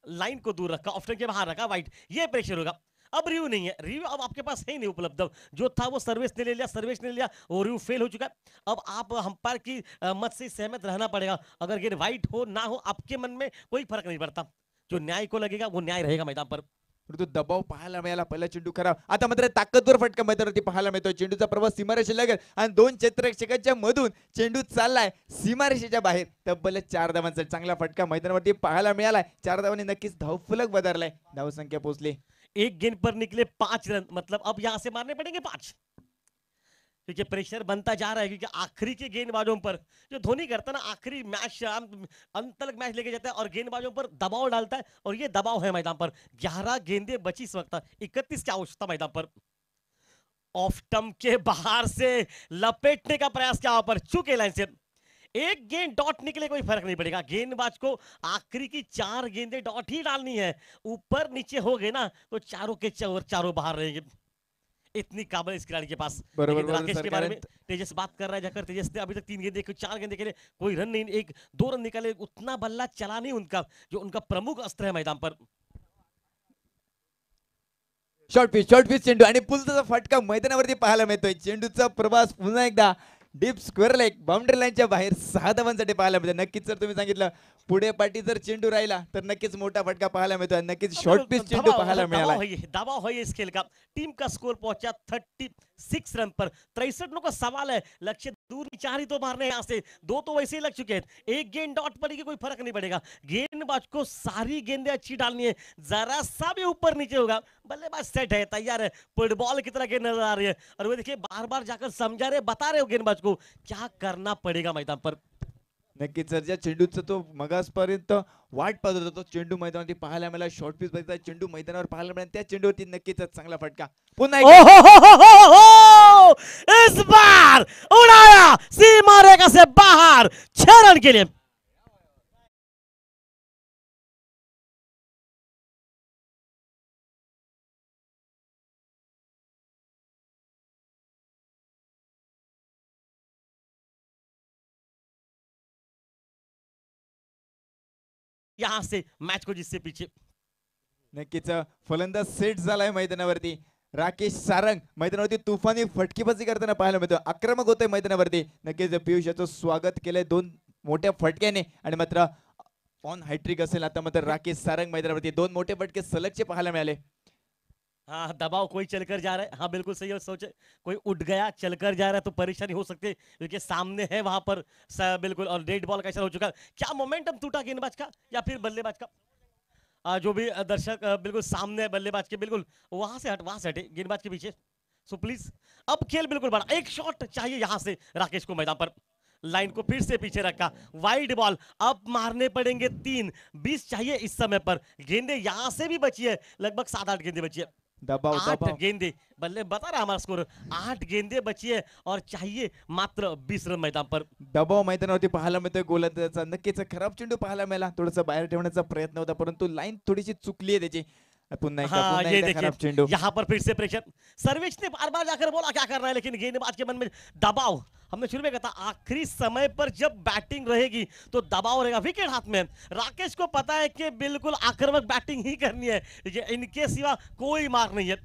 लाइन को दूर रखा, ऑफ के बाहर रखा, वाइट. ये प्रेशर होगा. अब रिव्यू नहीं है, रिव्यू अब आपके पास है नहीं उपलब्ध. जो था वो सर्विस ने ले लिया, सर्विस ने ले लिया, वो रिव्यू फेल हो चुका है. अब आप अंपायर की मत से सहमत रहना पड़ेगा. अगर गेंद वाइट हो ना हो, आपके मन में कोई फर्क नहीं पड़ता. जो न्याय को लगेगा वो न्याय रहेगा मैदान पर. परंतु दबाव पाहायला मिळाला. पहिला चेंडू खराब. आता मात्र ताकदवर फटका मैदानावरती पाहायला मिळतोय. चेंडूचा प्रवास सीमारेषे लगत आणि 2 क्षेत्ररक्षकांच्या मधून चेंडू चाललाय सीमारेषेच्या बाहेर. तब्बल 4 धावांचा चांगला फटका मैदानावरती पाहायला मिळालाय. 4 धावांनी नक्कीच धावफलक बदललाय. धावसंख्या पोहोचली. एक गेंद पर निकले 5 रन, मतलब अब यहां से मारने पड़ेंगे 5, क्योंकि प्रेशर बनता जा रहा है. क्योंकि आखिरी के गेंदबाजों पर जो धोनी करता है ना, आखिरी मैच अंत तक मैच लेके जाता है और गेंदबाजों पर दबाव डालता है, और ये दबाव है मैदान पर. 11 गेंदें बची इस वक्त, 31 की आवश्यकता मैदान पर. ऑफ स्टंप के बाहर से लपेटने का प्रयास किया, पर चुके लाइन से. एक गेंद डॉट निकले कोई फर्क नहीं पड़ेगा. गेंदबाज को आखिरी की 4 गेंदें डॉट ही डालनी है. ऊपर नीचे हो गए ना तो चारों के चारों बाहर रहेंगे. इतनी काबिल इस खिलाड़ी के पास. बरोबर, लेकिन बरोबर, राकेश के सर, बारे में कारण- तेजस बात कर रहा है, जाकर तेजस ने अभी तक 3 गेंदे 4 गेंदे खेले, कोई रन नहीं, 1-2 रन निकाले. उतना बल्ला चला नहीं उनका, जो उनका प्रमुख अस्त्र है मैदान पर. शॉर्ट पिच चेंडू आणि पुलचा फटका मैदानावरती पाहायला मिळतोय. चेंडूचा प्रवास पुन्हा एकदा डीप स्क्वेअर लेग बाउंड्री लाईनच्या बाहेर 6 धावांसाठी पाहायला मिळतो. नक्कीच जर तुम्ही सांगितलं पुढे पाठी जर चेंडू राहिला तर नक्कीच मोठा फटका पाहायला मिळतो. नक्कीच शॉर्ट पिच चेंडू पाहायला मिळाला. दबाव है इस खेल का. टीम का स्कोर पहुंचा 36 रन पर. 63 रनों का सवाल है. लक्ष्य दूर 4 ही तो मारने यहाँ से, 2 तो वैसे ही लग चुके हैं. एक गेंद डॉट पड़ेगी कोई फर्क नहीं पड़ेगा. गेंदबाज को सारी गेंदें अच्छी डालनी है. जरा सा भी ऊपर नीचे होगा, बल्लेबाज सेट है, तैयार है, फुटबॉल की तरह गेंद नजर आ रही है. और वो देखिए बार बार जाकर समझा रहे, बता रहे हो गेंदबाज को क्या करना पड़ेगा मैदान पर. नक्कीच जर ज्या चेंडूचा तो मगासपर्यंत वाट पाहत होता तो चेंडू मैदानावरती पाहायला मिळाला. शॉर्ट पिच बघितला, चेंडू मैदानावर पाहायला मिळाला. त्या चेंडूवरती नक्कीच चांगला फटका. पुन्हा एकदा ओहो! इस बार उड़ाया सीमा रेखा से बाहर 6 रन के लिए. यहां से मैच को जिससे पीछे. नक्कीच फलंदाज सेट झालाय मैदानावरती. राकेश सारंग मैदानावरती तुफानी फटकेबाजी करताना पाहायला मिळतो. आक्रमक होतोय मैदानावरती. नक्कीच पियुष याचं स्वागत केलंय 2 मोठ्या फटक्याने. आणि मात्र ऑन हॅट्रिक असेल आता मात्र राकेश सारंग मैदानावरती 2 मोठे फटके सलगचे पाहायला मिळाले. हाँ दबाव, कोई चलकर जा रहा है. हाँ बिल्कुल सही है. सोचे कोई उठ गया चलकर जा रहा है तो परेशानी हो सकती है, क्योंकि सामने है वहां पर बिल्कुल. और रेड बॉल कैसा हो चुका है. क्या मोमेंटम टूटा गेंदबाज का या फिर बल्लेबाज का. जो भी दर्शक बिल्कुल सामने है बल्लेबाज के, बिल्कुल वहां से हटे गेंदबाज के पीछे. सो प्लीज अब खेल बिल्कुल बड़ा. एक शॉट चाहिए यहां से राकेश को मैदान पर. लाइन को फिर से पीछे रखा, वाइड बॉल. अब मारने पड़ेंगे 3, 20 चाहिए इस समय पर. गेंदे यहां से भी बची है, लगभग 7-8 गेंदे बची है. दबाव 8 दबाव गेंदे, बल्ले बता रहा हमारा स्कोर, 8 गेंदे बची है और चाहिए मात्र 20 रन मैदान पर। दबाव मैदानावरती पाहायला मिळतोय गोलंदाजाचा. नक्कीच खराब चेंडू पाहायला मिळाला, थोडंसं बाहेर ठेवण्याचा प्रयत्न होता परंतु लाईन थोडीशी चुकली आहे त्याची. पुन्हा हाँ ये एकदा खराब चेंडू. देखिए यहाँ पर फिर से प्रेशर, सर्वेश ने बार बार जाकर बोला क्या करना है, लेकिन गेंदबाज के मन में दबाव। हमने शुरू में कहा था आखिरी समय पर जब बैटिंग रहेगी तो दबाव रहेगा, विकेट हाथ में। राकेश को पता है कि बिल्कुल आक्रामक बैटिंग ही करनी है, इनके सिवा कोई मार्ग नहीं है।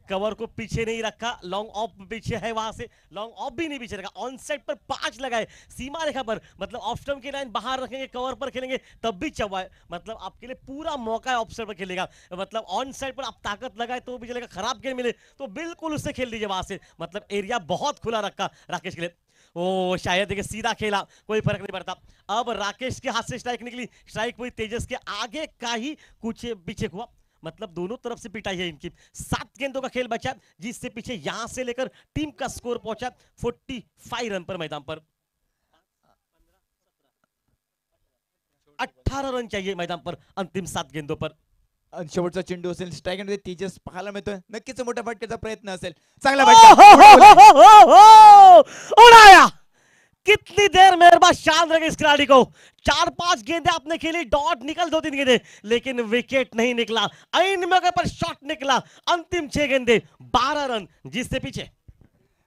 कवर को पीछे नहीं रखा, लॉन्ग ऑफ पीछे है, वहां से लॉन्ग ऑफ भी नहीं पीछे रखा, ऑन साइड पर 5 लगाए सीमा रेखा पर, मतलब ऑफ स्टंप की लाइन बाहर रखेंगे, कवर पर खेलेंगे तब भी चौवा है, मतलब आपके लिए पूरा मौका है ऑफ साइड पर खेलेगा, मतलब ऑन साइड पर आप ताकत लगाए तो भी चलेगा, खराब गेंद मिले तो बिल्कुल उससे खेल लीजिए वहां से, मतलब एरिया बहुत खुला रखा राकेश के लिए। ओ शायद देखिए सीधा खेला, कोई फर्क नहीं पड़ता। अब राकेश के हाथ से स्ट्राइक निकली, स्ट्राइक हुई तेजस के आगे का ही कुछ पीछे हुआ, मतलब दोनों तरफ से पिटाई है इनकी। 7 गेंदों का खेल बचा, जिससे पीछे यहां से लेकर टीम का स्कोर पहुंचा 45 रन पर मैदान पर। 18 रन चाहिए मैदान पर अंतिम 7 गेंदों पर। आणि शेवटचा चेंडू असेल स्ट्राईक मध्ये तेजस पाहायला मिळतोय, नक्कीच मोठा फटक्याचा प्रयत्न असेल. चांगला उड़ाया, कितनी देर मेरे पास शान लगे इस खिलाड़ी को, 4-5 गेंदे आपने खेली, डॉट निकल 2-3 गेंदे, लेकिन विकेट नहीं निकला, ऐन मौके पर शॉट निकला, अंतिम 6 गेंदे 12 रन, जिससे पीछे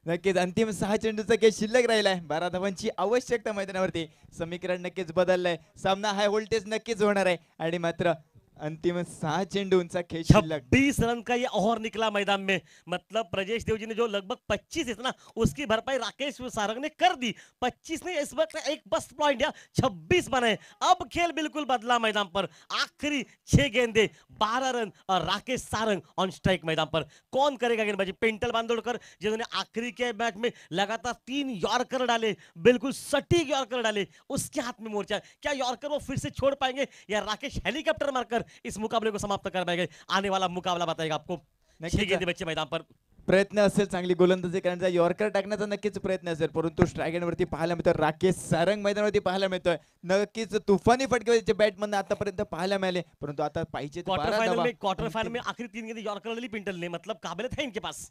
नक्कीच अंतिम 6 चेंडूचा खेळ शिल्लक राहिलाय. 12 धावांची आवश्यकता मैदानावरती. समीकरण नक्कीच बदललंय, सामना हाय व्होल्टेज नक्कीच होणार आहे आणि मात्र अंतिम 6 चेंडूंचा खेळ शिल्लक. 26 रन का ये ओवर निकला मैदान में, मतलब प्रजेश देव जी ने जो लगभग 25 है ना, उसकी भरपाई राकेश सारंग ने कर दी। 25 ने इस वक्त एक बस पॉइंट या 26 बनाए। अब खेल बिल्कुल बदला मैदान पर, आखिरी 6 गेंदे 12 रन और राकेश सारंग ऑन स्ट्राइक मैदान पर। कौन करेगा गेंदबाजी? पेंटल बांदोड़कर जिन्होंने आखिरी के मैच में लगातार 3 यॉर्कर डाले, बिल्कुल सटीक यॉर्कर डाले, उसके हाथ में मोर्चा। क्या यॉर्कर वो फिर से छोड़ पाएंगे या राकेश हेलीकॉप्टर मारकर इस मुकाबले को समाप्त कर पाएंगे? आने वाला मुकाबला बताएगा आपको। 6 गेंदे बच्चे मैदान पर। प्रयत्न असेल चांगली गोलंदाजी करण्याचा, यॉर्कर टाकण्याचा नक्कीच प्रयत्न असेल, परंतु स्ट्रायगरवरती पाहायला मिळतोय राकेश सारंग मैदानावरती पाहायला मिळतोय. नक्कीच तुफानी फटके बॅटमधून आतापर्यंत पाहायला मिळाले, परंतु आता पाहिजे क्वार्टर फाइनल में आखिरी 3 गेंदे यॉर्कर डाली पिंटल ने, मतलब काबिलियत है इनके पास।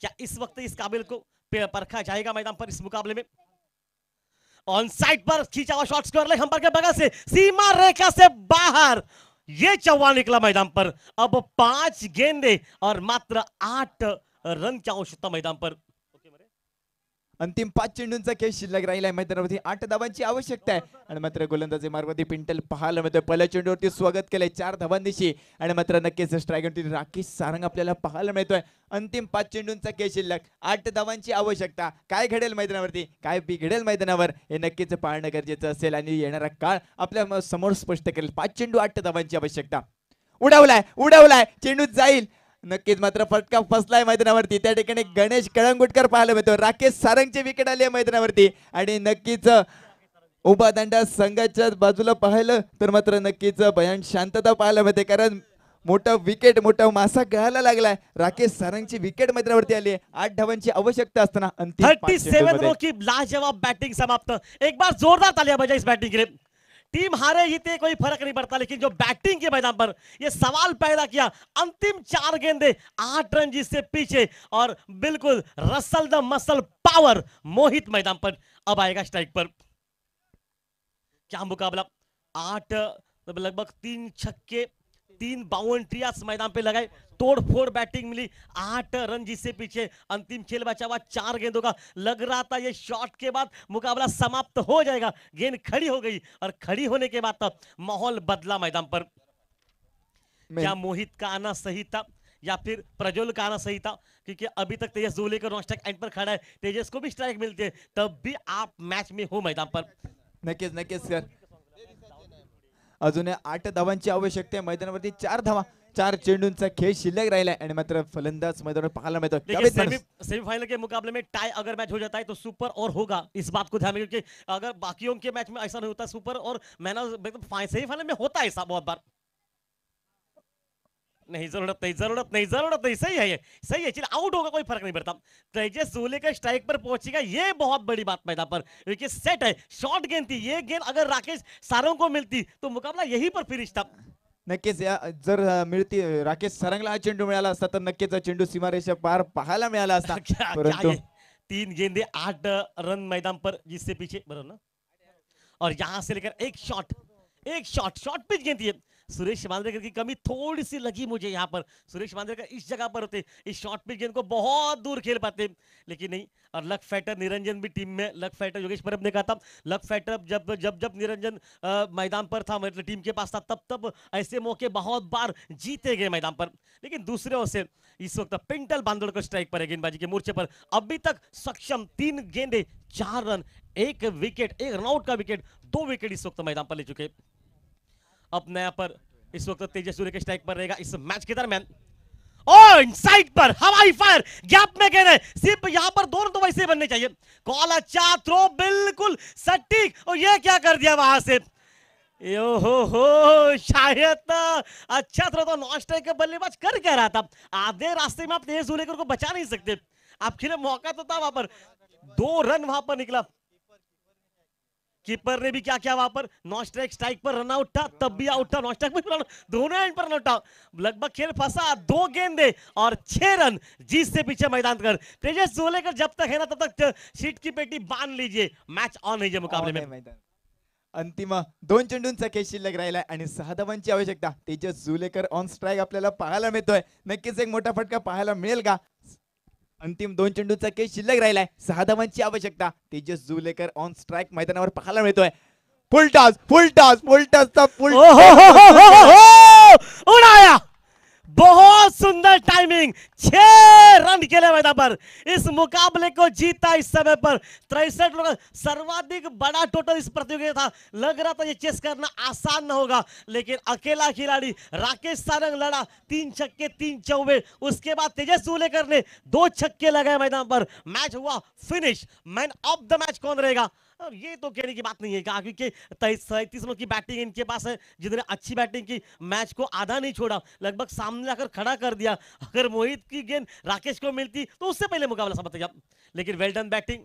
क्या इस वक्त इस काबिल को परखा जाएगा मैदान पर इस मुकाबले में? ऑन साइड पर खींचा हुआ शॉट स्कोर लेग अंपायर के बगल से सीमा रेखा से बाहर, ये चौवा निकला मैदान पर। अब 5 गेंदे और मात्र 8 रन की आवश्यकता मैदान पर। अंतिम 5 चेंडूंचा खेळ शिल्लक राहिलाय मैदानावरती. 8 धावांची आवश्यकता आहे आणि मात्र गोलंदाजी मार्गवरती पिंटल पाहायला मिळतोय. पहिल्या चेंडूवरती स्वागत केलंय 4 धावांनिशी आणि मात्र नक्कीच स्ट्रायकरवरती राकेश सारंग आपल्याला पाहायला मिळतोय. अंतिम 5 चेंडूंचा खेळ शिल्लक, 8 धावांची आवश्यकता. काय घडेल मैदानावरती, काय बिघडेल मैदानावर, हे नक्कीच पाहणं गरजेचं असेल आणि येणारा काळ आपल्या समोर स्पष्ट करेल. 5 चेंडू 8 धावांची आवश्यकता. उडवलाय चेंडू जाईल, नक्कीच मात्र फटका फसलाय मैदानावरती. त्या ठिकाणी गणेश कळंगुटकर पाहायला मिळतो. राकेश सारंगची विकेट आली आहे मैदानावरती आणि नक्कीच उभा दांडा संघाच्या बाजूला पाहिलं तर मात्र नक्कीच भयान शांतता पाहायला मिळते, कारण मोठा मासा गळायला लागलाय. राकेश सारंगची विकेट मैदानावरती आली आहे. 8 धावांची आवश्यकता असताना अंतिम 37 रनों की लाजवाब बैटिंग समाप्त। एक बार जोरदार तालियां बजाई इस बैटिंग के लिए। टीम हारे जीते कोई फर्क नहीं पड़ता, लेकिन जो बैटिंग के मैदान पर ये सवाल पैदा किया, अंतिम 4 गेंदे 8 रन जिससे पीछे और बिल्कुल Russell the muscle power Mohit मैदान पर। अब आएगा स्ट्राइक पर, क्या मुकाबला। 8 लगभग 3 छक्के 3 बाउंड्रियां मैदान पे लगाए, तोड़फोड़ बैटिंग मिली, 8 रन जिससे पीछे अंतिम खेल बचा हुआ 4 गेंदों का। लग रहा था ये शॉट के बाद मुकाबला समाप्त हो जाएगा, गेंद खड़ी हो गई और खड़ी होने के बाद माहौल बदला मैदान पर। क्या मोहित का आना सही था या फिर प्रज्वल का आना सही था? क्योंकि अभी तक तेजस जोलेकर नॉन स्ट्राइक एंड पर खड़ा है, तेजस को भी स्ट्राइक मिलती है, तब भी आप मैच में हो मैदान पर। नक्कीच सर, अजून 8 धावांची आवश्यकता आहे मैदानावरती. 4 धावा 4 चेंडूंचा खेळ शिल्लक राहिलाय आणि मात्र फलंदाज मैदानावर पाहायला मिळतो. सेमीफाइनल के मुकाबले में टाई अगर मैच हो जाता है तो सुपर और होगा, इस बात को ध्यान में, क्योंकि अगर बाकियों के मैच में ऐसा नहीं होता, सुपर और मैन सेमीफाइनल में होता है ऐसा बहुत बार। नहीं जरूरत नहीं, सही है चलिए आउट होगा कोई फर्क नहीं पड़ता। तेजस जोलेकर स्ट्राइक पर पहुंचेगा, ये बहुत बड़ी बात मैदान पर, क्योंकि सेट है, शॉर्ट गेंद थी, ये गेंद अगर राकेश सारंग को मिलती तो मुकाबला यहीं पर फिनिश था। नक्कीच या जर मिळती राकेश सरंगला हा चेंडू मिळाला असता तर नक्कीच हा चेंडू सीमारेषा पार पाहायला मिळाला असता. क्या परंतु ये? 3 गेंदे 8 रन मैदान पर जिससे पीछे बरोबर ना। और यहाँ से लेकर एक शॉट पिच गेंद थी। सुरेश मांजरेकर की कमी थोड़ी सी लगी मुझे यहाँ पर। सुरेश मांजरेकर इस जगह पर होते, इस शॉट पिच गेंद को बहुत दूर खेल पाते, लेकिन नहीं। और लक फैटर निरंजन भी टीम में, लक फैटर योगेश परब ने कहा था लक फैटर जब जब जब निरंजन मैदान पर था, मतलब टीम के पास था, तब तब ऐसे मौके बहुत बार जीते गए मैदान पर। लेकिन दूसरे ओर से इस वक्त पिंटल बांदड़ को स्ट्राइक पर है गेंदबाजी के मोर्चे पर, अभी तक सक्षम 3 गेंदे 4 रन 1 विकेट, 1 रनआउट का विकेट, 2 विकेट इस वक्त मैदान पर ले चुके। अब नया पर इस वक्त तेजस सूर्य के स्ट्राइक पर रहेगा इस मैच के दरमियान। और इनसाइड पर हवाई फायर, गैप में गए, सिर्फ यहां पर दोनों तो वैसे बनने चाहिए। कॉल अच्छा, थ्रो बिल्कुल सटीक, और ये क्या कर दिया वहां से। हो शायद अच्छा थ्रो तो नॉन स्ट्राइक का बल्लेबाज कर क्या रहा था। आधे रास्ते में आप तेजस सूर्य को बचा नहीं सकते, आपके लिए मौका तो था वहां पर। 2 रन वहां पर निकला, कीपर ने भी क्या किया वहां पर, नॉन स्ट्राइक स्ट्राइक पर रन आउट था, तब भी आउट था, नॉन स्ट्राइक में दोनों एंड पर रन आउट था। लगभग खेल फंसा, 2 गेंदे और 6 रन जीत से पीछे मैदान कर। तेजस सोलेकर जब तक है ना तब तक शीट की पेटी बांध लीजिए, मैच ऑन लीजिए मुकाबले में। अंतिम 2 चेंडूंचा खेळ शिल्लक राहिलाय आणि 6 धावांची आवश्यकता. तेजस जुलेकर ऑन स्ट्राइक आपल्याला पाहायला मिळतोय. नक्कीच एक मोठा फटका पाहायला मिळेल का. अंतिम 2 चेंडूंचा खेळ शिल्लक राहिलाय, 6 धावांची आवश्यकता. तेजस जुलेकर ऑन स्ट्राइक मैदानावर पाहायला मिळतोय. फुल टॉसचा फुल उड़ाया, बहुत सुंदर टाइमिंग, 6 रन खेले मैदान पर, इस मुकाबले को जीता इस समय पर 63 रन, सर्वाधिक बड़ा टोटल इस प्रतियोगिता था। लग रहा था ये चेस करना आसान न होगा, लेकिन अकेला खिलाड़ी राकेश सारंग लड़ा, 3 छक्के 3 चौबे, उसके बाद तेजस सूलेकर ने 2 छक्के लगाए मैदान पर, मैच हुआ finish. Man of the match कौन रहेगा, और ये तो कहने की बात नहीं है, क्योंकि 37 रनों की बैटिंग इनके पास है, जिन्होंने अच्छी बैटिंग की, मैच को आधा नहीं छोड़ा, लगभग सामने आकर खड़ा कर दिया। अगर मोहित की गेंद राकेश को मिलती तो उससे पहले मुकाबला समझ गया, लेकिन well done batting.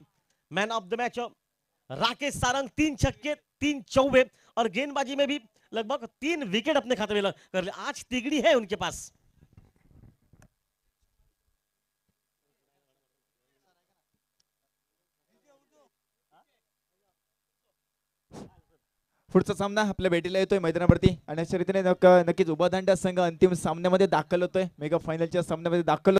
Man of the match Rakesh Sarang, 3 छक्के 3 चौबे, और गेंदबाजी में भी लगभग 3 विकेट अपने खाते में कर लिया। आज तिगड़ी है उनके पास। पुढचा सामना आपल्या भेटीला येतोय मैदानावरती आणि अशा रीतीने नक्कीच उभा दांडा संघ अंतिम सामन्यामध्ये दाखल होतोय, मेगा फायनलच्या सामन्यामध्ये दाखल